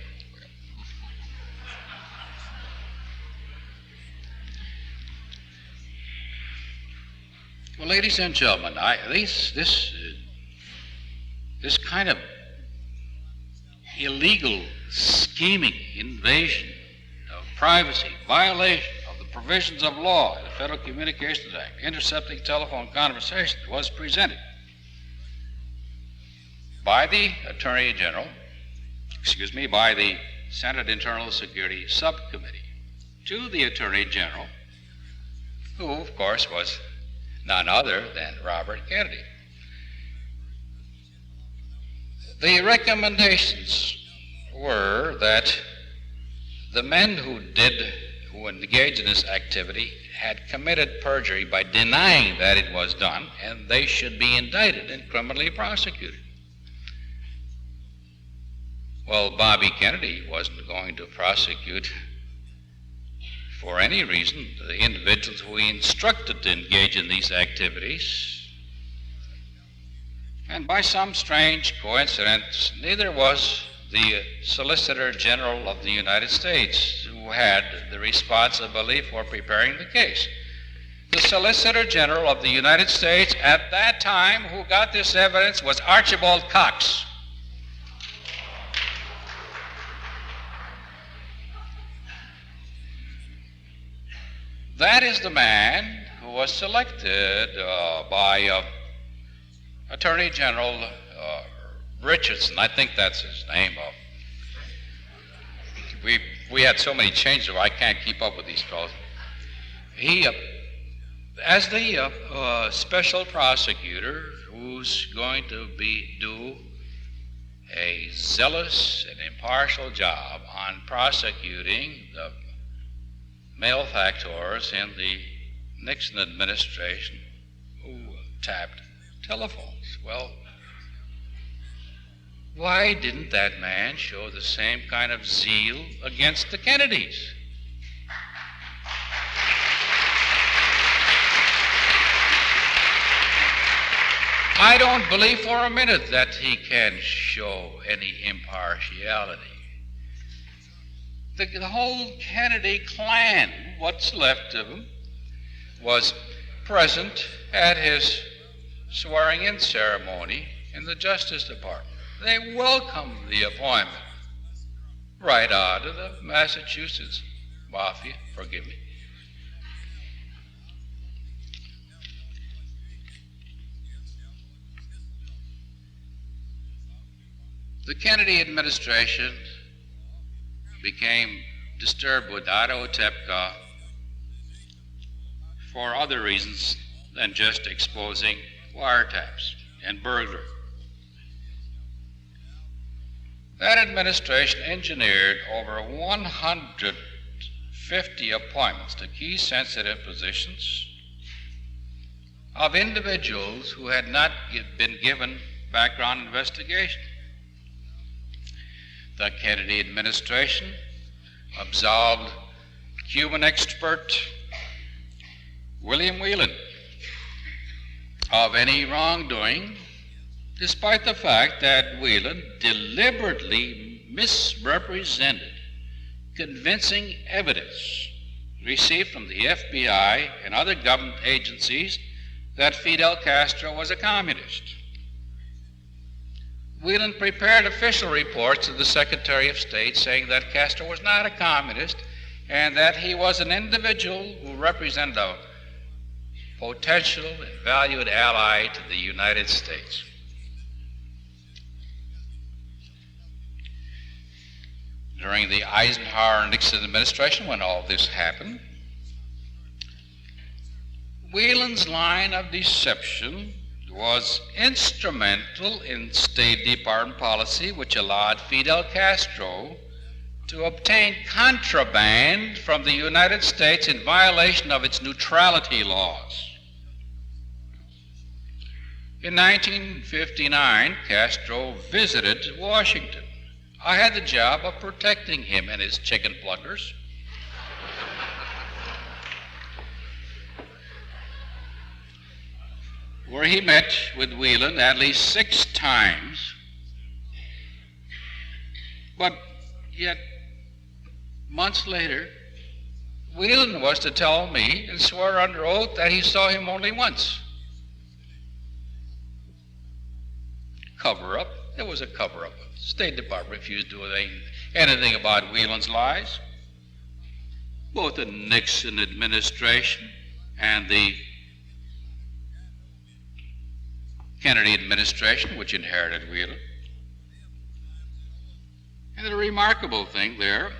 Speaker 3: Well, ladies and gentlemen, this kind of illegal scheming, invasion of privacy, violation of the provisions of law, the Federal Communications Act, intercepting telephone conversations, was presented by the Attorney General, by the Senate Internal Security Subcommittee to the Attorney General, who, of course, was none other than Robert Kennedy. The recommendations were that the men who engaged in this activity had committed perjury by denying that it was done, and they should be indicted and criminally prosecuted. Well, Bobby Kennedy wasn't going to prosecute for any reason the individuals who he instructed to engage in these activities. And by some strange coincidence, neither was the Solicitor General of the United States, who had the responsibility for preparing the case. The Solicitor General of the United States at that time who got this evidence was Archibald Cox. That is the man who was selected by Attorney General Richardson. I think that's his name. We had so many changes, I can't keep up with these fellows. He, as the special prosecutor who's going to do a zealous and impartial job on prosecuting the malefactors in the Nixon administration who tapped telephones. Well, why didn't that man show the same kind of zeal against the Kennedys? I don't believe for a minute that he can show any impartiality. The whole Kennedy clan, what's left of him, was present at his swearing-in ceremony in the Justice Department. They welcomed the appointment right out of the Massachusetts Mafia, forgive me. The Kennedy administration became disturbed with Otto Otepka for other reasons than just exposing wiretaps and burglary. That administration engineered over 150 appointments to key sensitive positions of individuals who had not been given background investigation. The Kennedy administration absolved Cuban expert William Whelan of any wrongdoing despite the fact that Whelan deliberately misrepresented convincing evidence received from the FBI and other government agencies that Fidel Castro was a communist. Whelan prepared official reports to the Secretary of State saying that Castro was not a communist and that he was an individual who represented a potential and valued ally to the United States. During the Eisenhower-Nixon administration, when all this happened, Whelan's line of deception was instrumental in State Department policy, which allowed Fidel Castro to obtain contraband from the United States in violation of its neutrality laws. In 1959, Castro visited Washington. I had the job of protecting him and his chicken pluckers. Where he met with Whelan at least 6 times, but yet months later, Whelan was to tell me and swear under oath that he saw him only once. Cover-up. It was a cover-up. The State Department refused to do anything about Whelan's lies. Both the Nixon administration and the Kennedy administration, which inherited Whelan. And the remarkable thing there,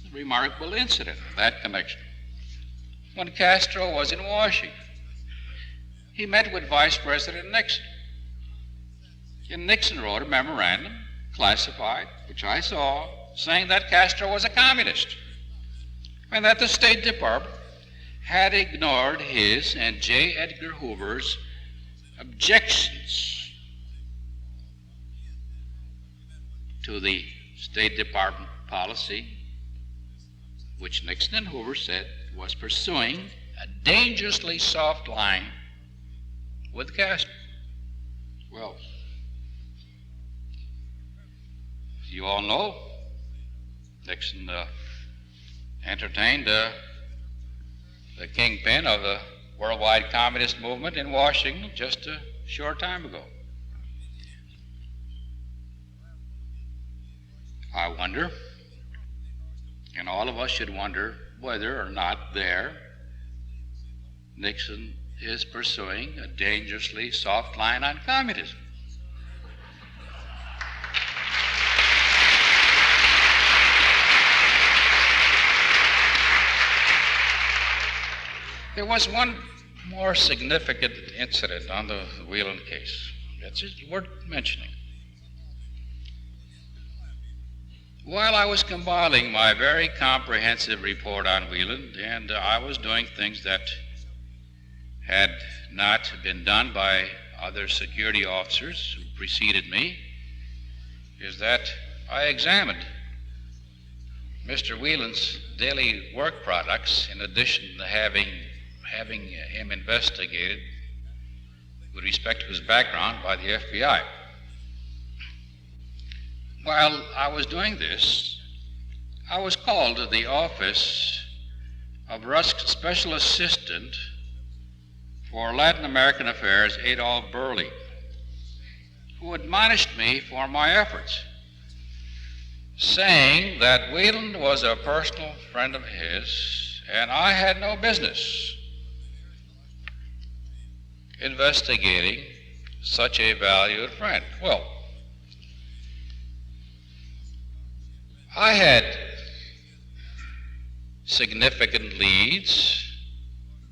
Speaker 3: the remarkable incident of that connection. When Castro was in Washington, he met with Vice President Nixon. And Nixon wrote a memorandum, classified, which I saw, saying that Castro was a communist and that the State Department had ignored his and J. Edgar Hoover's objections to the State Department policy, which Nixon and Hoover said was pursuing a dangerously soft line with Castro. Well, as you all know, Nixon entertained the kingpin of the worldwide communist movement in Washington just a short time ago. I wonder, and all of us should wonder, whether or not there Nixon is pursuing a dangerously soft line on communism. There was one more significant incident on the Whelan case. That's worth mentioning. While I was compiling my very comprehensive report on Whelan, and I was doing things that had not been done by other security officers who preceded me, is that I examined Mr. Whelan's daily work products in addition to having him investigated with respect to his background by the FBI. While I was doing this, I was called to the office of Rusk's Special Assistant for Latin American Affairs, Adolph Burley, who admonished me for my efforts, saying that Whelan was a personal friend of his and I had no business investigating such a valued friend. Well, I had significant leads,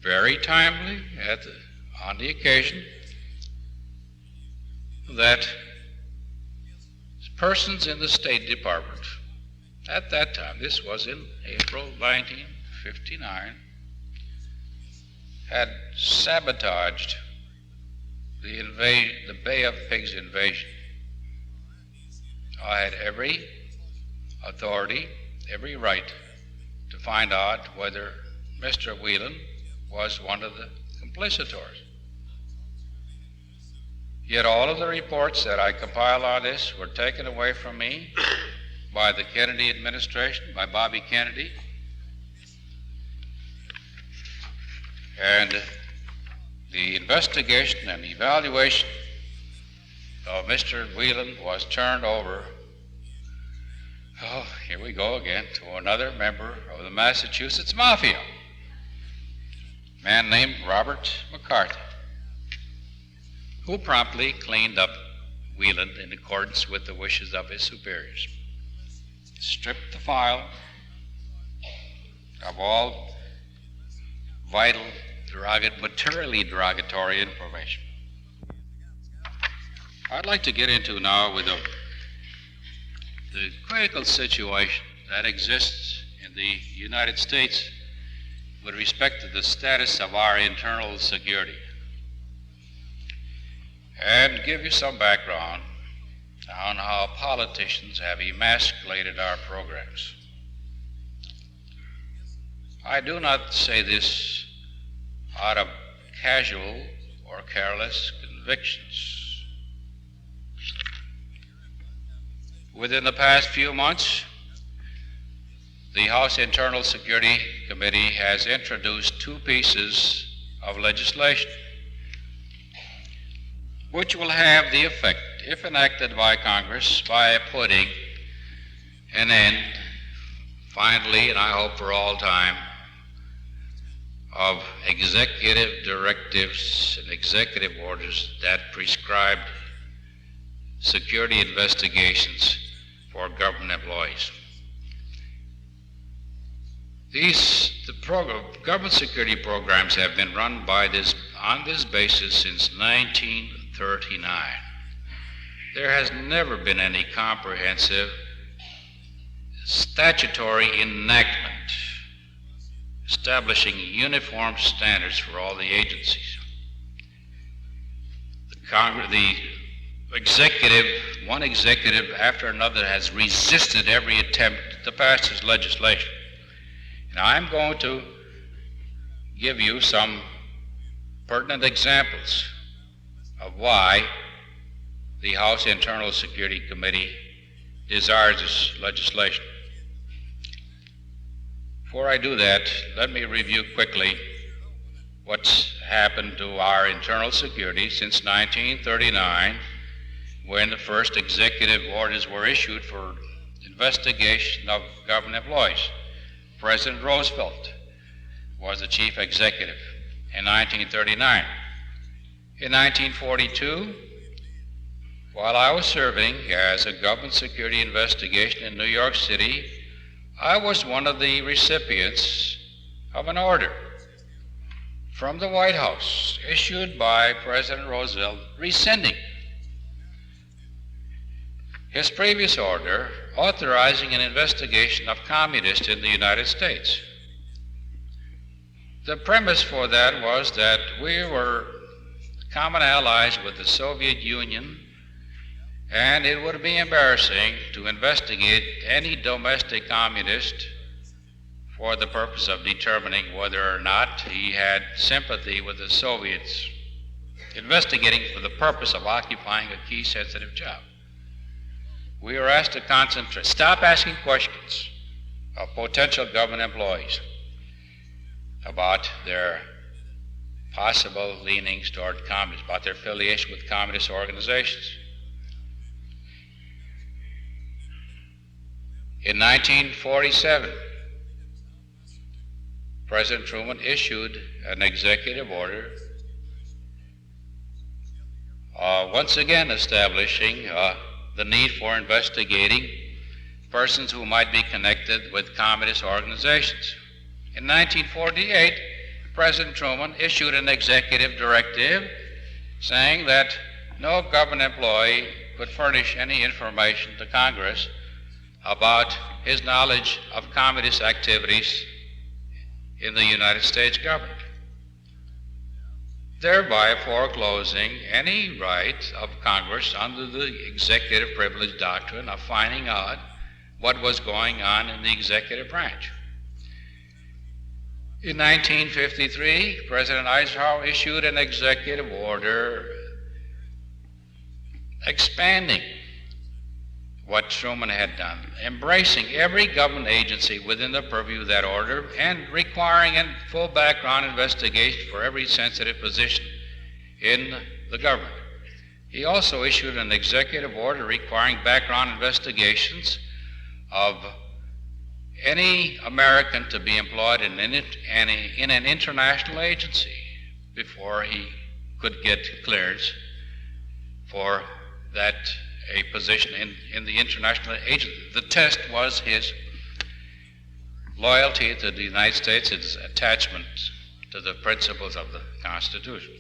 Speaker 3: very timely on the occasion, that persons in the State Department at that time, this was in April 1959, had sabotaged the Bay of Pigs invasion. I had every authority, every right to find out whether Mr. Whelan was one of the complicitors. Yet all of the reports that I compiled on this were taken away from me by the Kennedy administration, by Bobby Kennedy. And the investigation and evaluation of Mr. Whelan was turned over, oh, here we go again, to another member of the Massachusetts Mafia, a man named Robert McCarthy, who promptly cleaned up Whelan in accordance with the wishes of his superiors. Stripped the file of all vital, materially derogatory information. I'd like to get into now with the critical situation that exists in the United States with respect to the status of our internal security, and give you some background on how politicians have emasculated our programs. I do not say this out of casual or careless convictions. Within the past few months, the House Internal Security Committee has introduced two pieces of legislation which will have the effect, if enacted by Congress, by putting an end, finally, and I hope for all time, of executive directives and executive orders that prescribe security investigations for government employees. Government security programs have been run on this basis since 1939. There has never been any comprehensive statutory enactment establishing uniform standards for all the agencies. One executive after another has resisted every attempt to pass this legislation. And I'm going to give you some pertinent examples of why the House Internal Security Committee desires this legislation. Before I do that, let me review quickly what's happened to our internal security since 1939, when the first executive orders were issued for investigation of government employees. President Roosevelt was the chief executive in 1939. In 1942, while I was serving as a government security investigation in New York City, I was one of the recipients of an order from the White House issued by President Roosevelt rescinding his previous order authorizing an investigation of communists in the United States. The premise for that was that we were common allies with the Soviet Union, and it would be embarrassing to investigate any domestic communist for the purpose of determining whether or not he had sympathy with the Soviets, investigating for the purpose of occupying a key sensitive job. We were asked to concentrate, stop asking questions of potential government employees about their possible leanings toward communism, about their affiliation with communist organizations. In 1947, President Truman issued an executive order once again establishing the need for investigating persons who might be connected with communist organizations. In 1948, President Truman issued an executive directive saying that no government employee could furnish any information to Congress about his knowledge of communist activities in the United States government, thereby foreclosing any right of Congress under the executive privilege doctrine of finding out what was going on in the executive branch. In 1953, President Eisenhower issued an executive order expanding what Truman had done, embracing every government agency within the purview of that order, and requiring a full background investigation for every sensitive position in the government. He also issued an executive order requiring background investigations of any American to be employed in an international agency before he could get clearance for that a position in the international agency. The test was his loyalty to the United States, his attachment to the principles of the Constitution.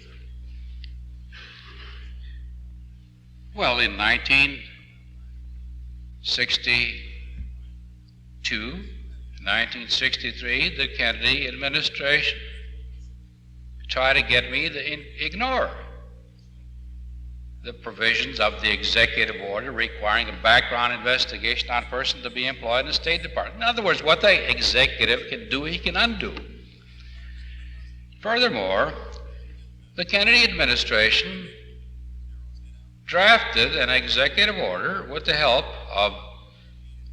Speaker 3: Well, in 1962, 1963, the Kennedy administration tried to get me to ignore the provisions of the executive order requiring a background investigation on a person to be employed in the State Department. In other words, what the executive can do, he can undo. Furthermore, the Kennedy administration drafted an executive order with the help of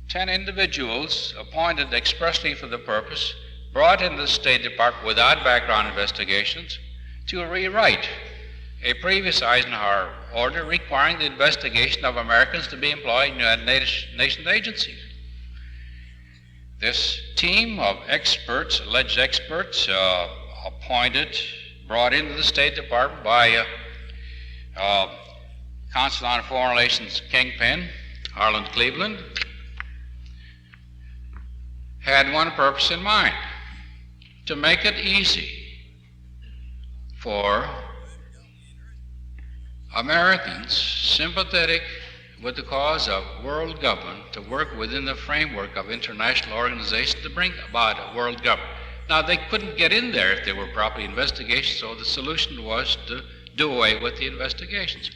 Speaker 3: 10 individuals appointed expressly for the purpose, brought into the State Department without background investigations, to rewrite a previous Eisenhower order requiring the investigation of Americans to be employed in United Nations agencies. This team of experts, alleged experts, appointed, brought into the State Department by Council on Foreign Relations kingpin, Harlan Cleveland, had one purpose in mind: to make it easy for Americans sympathetic with the cause of world government to work within the framework of international organizations to bring about a world government. Now, they couldn't get in there if they were properly investigated, so the solution was to do away with the investigations.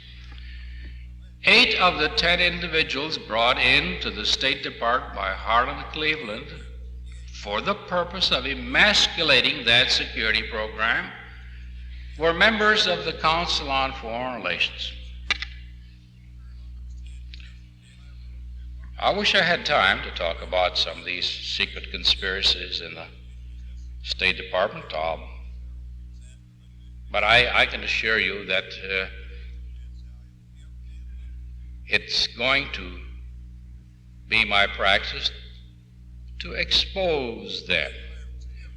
Speaker 3: 8 of the 10 individuals brought into the State Department by Harlan Cleveland for the purpose of emasculating that security program were members of the Council on Foreign Relations. I wish I had time to talk about some of these secret conspiracies in the State Department, but I can assure you that it's going to be my practice to expose them,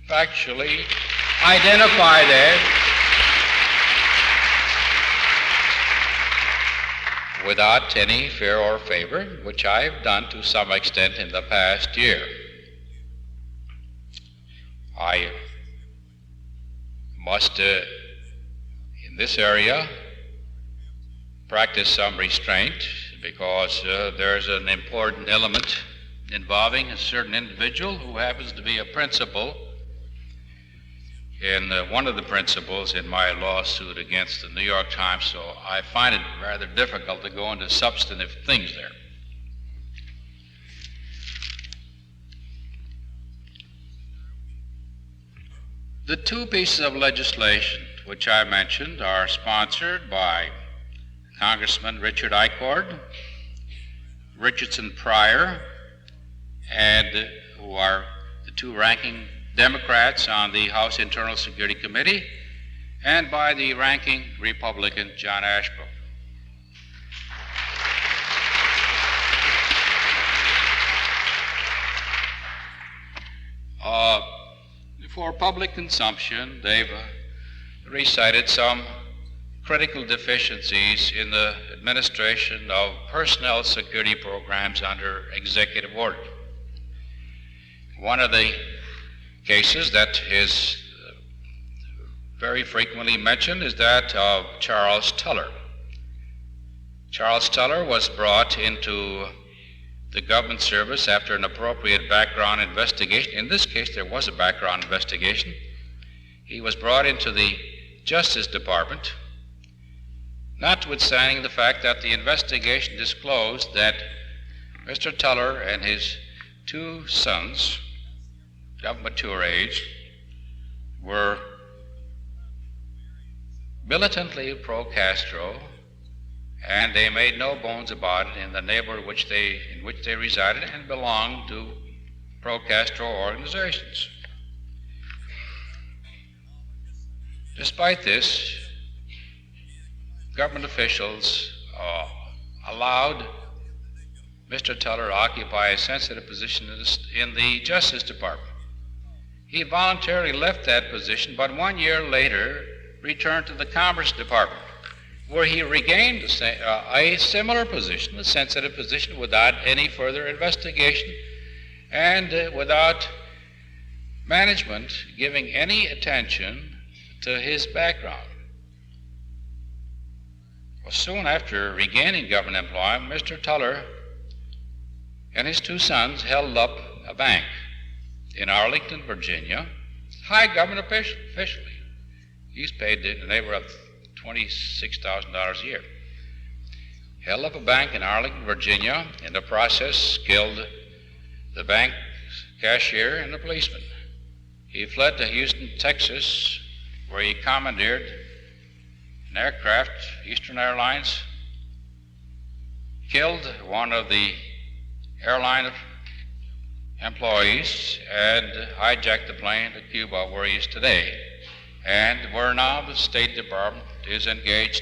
Speaker 3: factually identify them, without any fear or favor, which I've done to some extent in the past year. I must, in this area, practice some restraint because there's an important element involving a certain individual who happens to be a principal in one of the principals in my lawsuit against the New York Times, so I find it rather difficult to go into substantive things there. The 2 pieces of legislation which I mentioned are sponsored by Congressman Richard Eichord, Richardson Pryor, and who are the 2 ranking Democrats on the House Internal Security Committee, and by the ranking Republican John Ashbrook. For public consumption, they've recited some critical deficiencies in the administration of personnel security programs under executive order. One of the cases that is very frequently mentioned is that of Charles Tuller. Charles Tuller was brought into the government service after an appropriate background investigation. In this case, there was a background investigation. He was brought into the Justice Department, notwithstanding the fact that the investigation disclosed that Mr. Tuller and his 2 sons, of mature age, were militantly pro-Castro and they made no bones about it in the neighborhood in which they resided and belonged to pro-Castro organizations. Despite this, government officials allowed Mr. Teller to occupy a sensitive position in the Justice Department. He voluntarily left that position, but 1 year later returned to the Commerce Department, where he regained a similar position, a sensitive position, without any further investigation and without management giving any attention to his background. Well, soon after regaining government employment, Mr. Teller and his two sons held up a bank in Arlington, Virginia, high government officially. He's paid in the neighborhood of $26,000 a year. Held up a bank in Arlington, Virginia. In the process, killed the bank cashier and the policeman. He fled to Houston, Texas, where he commandeered an aircraft, Eastern Airlines, killed one of the airline employees, and hijacked the plane to Cuba, where he is today, and where now the State Department is engaged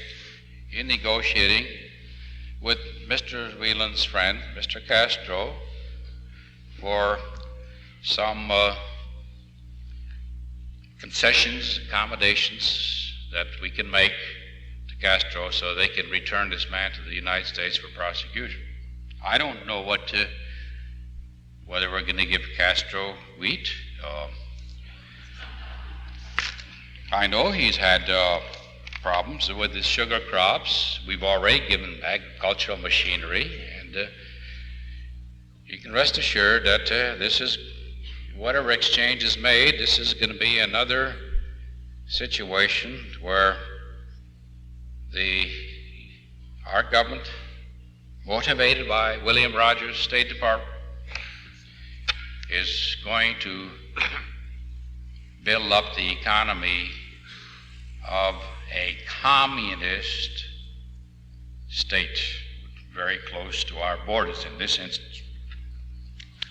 Speaker 3: in negotiating with Mr. Whelan's friend, Mr. Castro, for some concessions, accommodations that we can make to Castro so they can return this man to the United States for prosecution. I don't know whether we're going to give Castro wheat. I know he's had problems with his sugar crops. We've already given him agricultural machinery, and you can rest assured that this is, whatever exchange is made, this is going to be another situation where our government, motivated by William Rogers' State Department, is going to build up the economy of a communist state very close to our borders in this instance.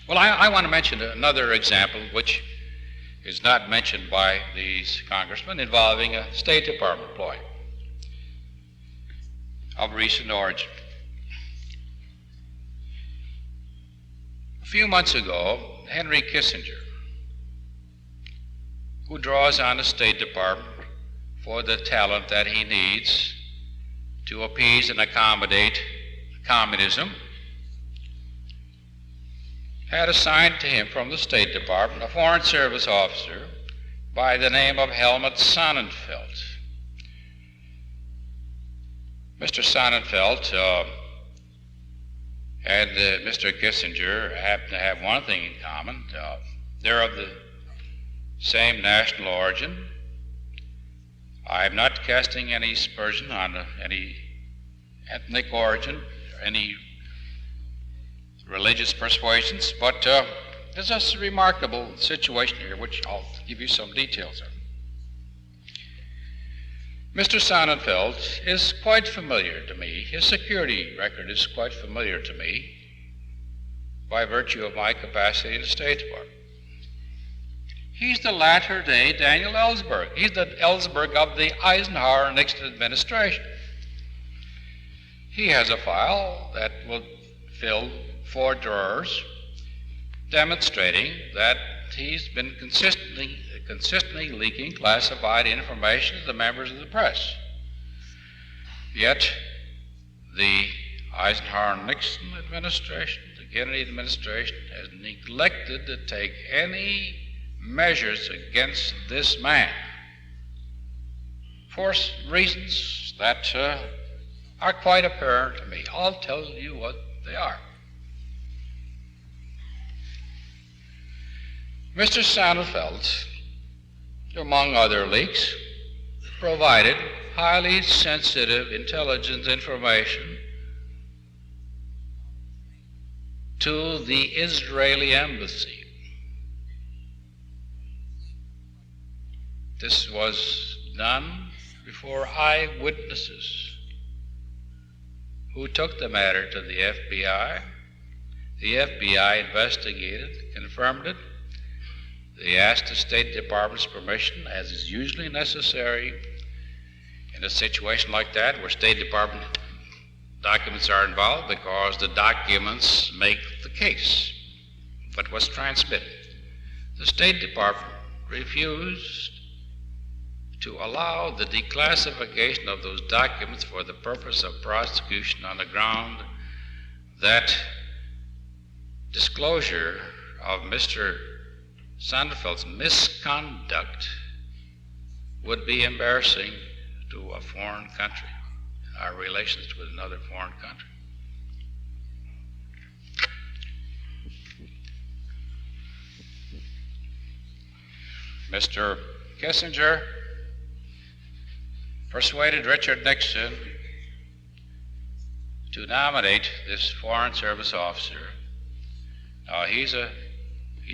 Speaker 3: Well, I want to mention another example which is not mentioned by these congressmen, involving a State Department employee of recent origin. A few months ago, Henry Kissinger, who draws on the State Department for the talent that he needs to appease and accommodate communism, had assigned to him from the State Department a Foreign Service officer by the name of Helmut Sonnenfeld. Mr. Sonnenfeld and Mr. Kissinger happen to have one thing in common. They're of the same national origin. I'm not casting any aspersion on any ethnic origin or any religious persuasions, but there's a remarkable situation here, which I'll give you some details of. Mr. Sonnenfeld is quite familiar to me. His security record is quite familiar to me by virtue of my capacity in the State Department. He's the latter-day Daniel Ellsberg. He's the Ellsberg of the Eisenhower-Nixon administration. He has a file that will fill 4 drawers demonstrating that he's been consistently leaking classified information to the members of the press. Yet the Eisenhower-Nixon administration, the Kennedy administration, has neglected to take any measures against this man for reasons that are quite apparent to me. I'll tell you what they are. Mr. Sonnenfeld, among other leaks, provided highly sensitive intelligence information to the Israeli embassy. This was done before eyewitnesses. who took the matter to the FBI. The FBI investigated, confirmed it. They asked the State Department's permission, as is usually necessary in a situation like that where State Department documents are involved, because the documents make the case. But was transmitted. The State Department refused to allow the declassification of those documents for the purpose of prosecution on the ground that disclosure of Mr. Sonderfeld's misconduct would be embarrassing to a foreign country, our relations with another foreign country. Mr. Kissinger persuaded Richard Nixon to nominate this Foreign Service officer. Now, he's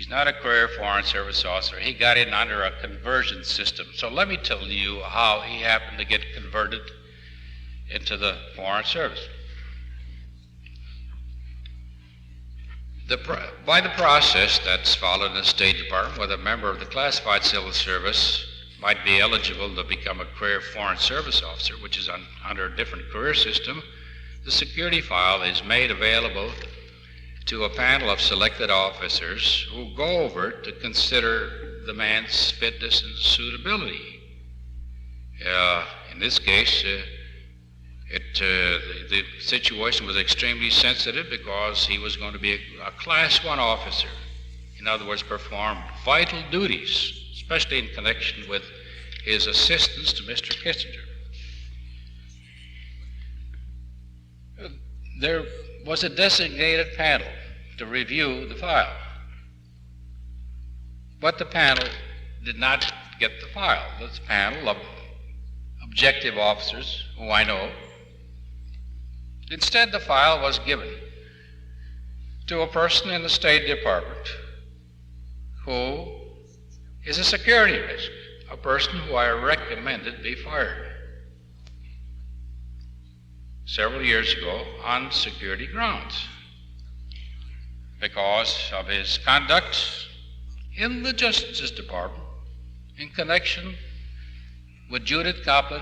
Speaker 3: not a career Foreign Service officer. He got in under a conversion system. So let me tell you how he happened to get converted into the Foreign Service. By the process that's followed in the State Department, where a member of the classified civil service might be eligible to become a career Foreign Service officer, which is under a different career system, the security file is made available to a panel of selected officers who go over to consider the man's fitness and suitability. In this case, the situation was extremely sensitive because he was going to be a Class 1 officer. In other words, perform vital duties, especially in connection with his assistance to Mr. Kissinger. There was a designated panel to review the file, but the panel did not get the file. This panel of objective officers who I know. Instead, the file was given to a person in the State Department who is a security risk, a person who I recommended be fired several years ago on security grounds because of his conduct in the Justice Department in connection with Judith Capell,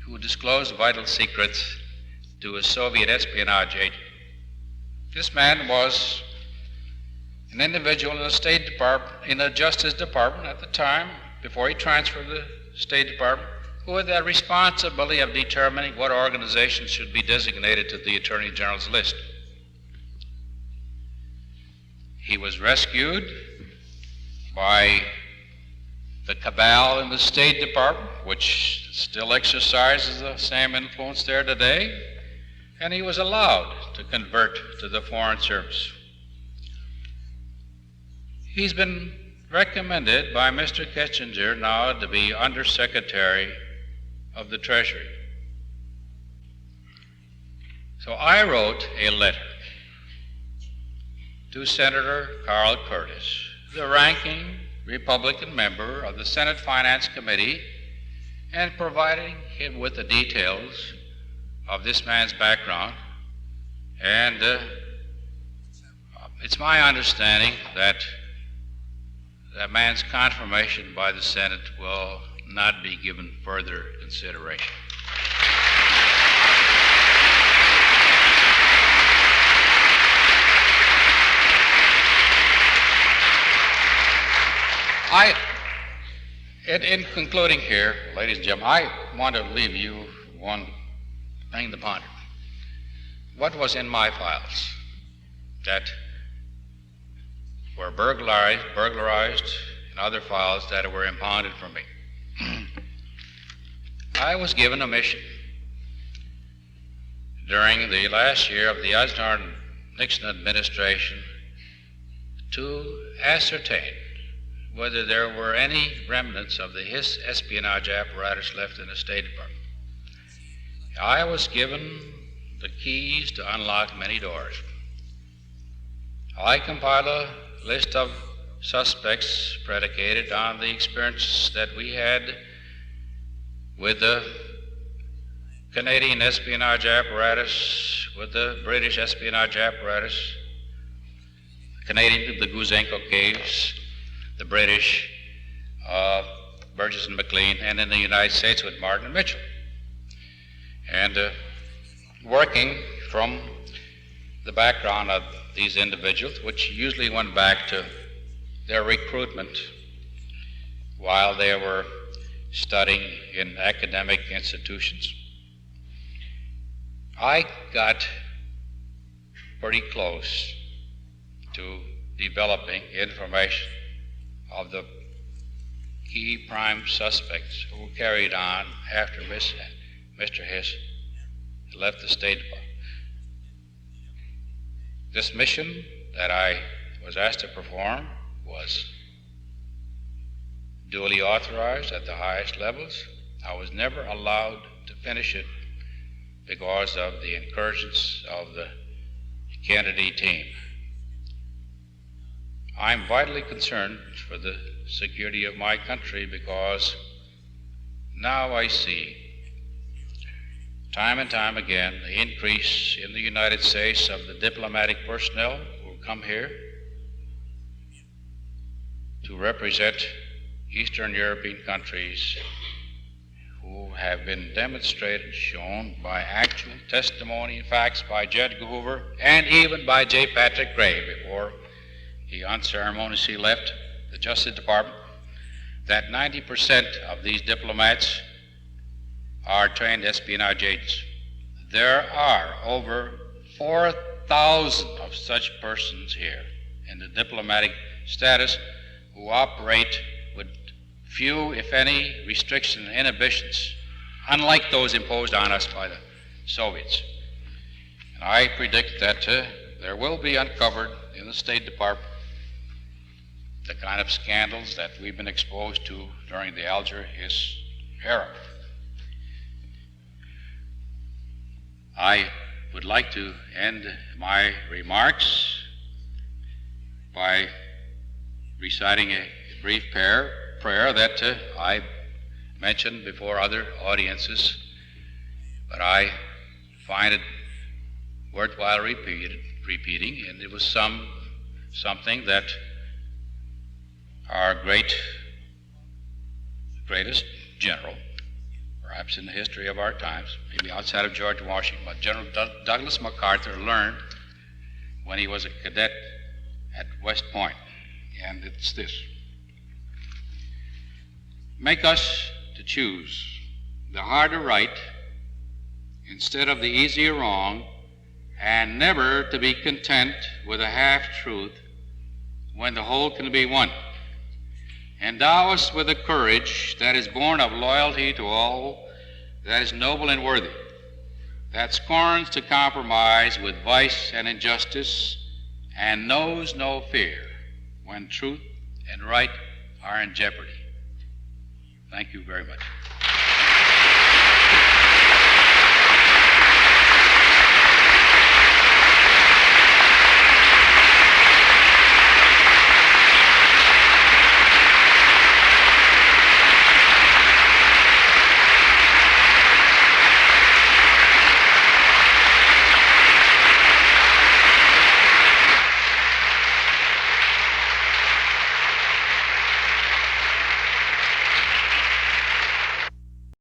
Speaker 3: who disclosed vital secrets to a Soviet espionage agent. This man was an individual in the State Department, in the Justice Department at the time, before he transferred to the State Department, who had the responsibility of determining what organizations should be designated to the Attorney General's list. He was rescued by the cabal in the State Department, which still exercises the same influence there today, and he was allowed to convert to the Foreign Service. He's been recommended by Mr. Kissinger now to be Undersecretary of the Treasury. So I wrote a letter to Senator Carl Curtis, the ranking Republican member of the Senate Finance Committee, and providing him with the details of this man's background. And it's my understanding that that man's confirmation by the Senate will not be given further consideration. In concluding here, ladies and gentlemen, I want to leave you one thing to ponder. What was in my files that were burglarized and other files that were impounded from me? I was given a mission during the last year of the Eisenhower-Nixon administration to ascertain whether there were any remnants of the his espionage apparatus left in the State Department. I was given the keys to unlock many doors. I compiled a list of suspects predicated on the experiences that we had with the Canadian espionage apparatus with the British espionage apparatus, Canadian, the Guzenko caves, the British, Burgess and McLean, and in the United States with Martin and Mitchell. And working from the background of these individuals, which usually went back to their recruitment while they were studying in academic institutions, I got pretty close to developing information of the key prime suspects who carried on after Mr. Hiss left the State Department. This mission that I was asked to perform was duly authorized at the highest levels. I was never allowed to finish it because of the incursions of the Kennedy team. I'm vitally concerned for the security of my country because now I see time and time again the increase in the United States of the diplomatic personnel who come here to represent Eastern European countries who have been demonstrated, shown by actual testimony and facts by Judge Hoover and even by J. Patrick Gray before he unceremoniously left the Justice Department, that 90% of these diplomats are trained espionage agents. There are over 4,000 of such persons here in the diplomatic status who operate with few, if any, restrictions and inhibitions, unlike those imposed on us by the Soviets. And I predict that there will be uncovered in the State Department the kind of scandals that we've been exposed to during the Alger-Hiss era. I would like to end my remarks by reciting a brief prayer that I mentioned before other audiences, but I find it worthwhile repeating, and it was something that our greatest general, perhaps in the history of our times, maybe outside of George Washington, but General Douglas MacArthur learned when he was a cadet at West Point, and it's this: make us to choose the harder right instead of the easier wrong, and never to be content with a half-truth when the whole can be won. Endow us with a courage that is born of loyalty to all that is noble and worthy, that scorns to compromise with vice and injustice, and knows no fear when truth and right are in jeopardy. Thank you very much.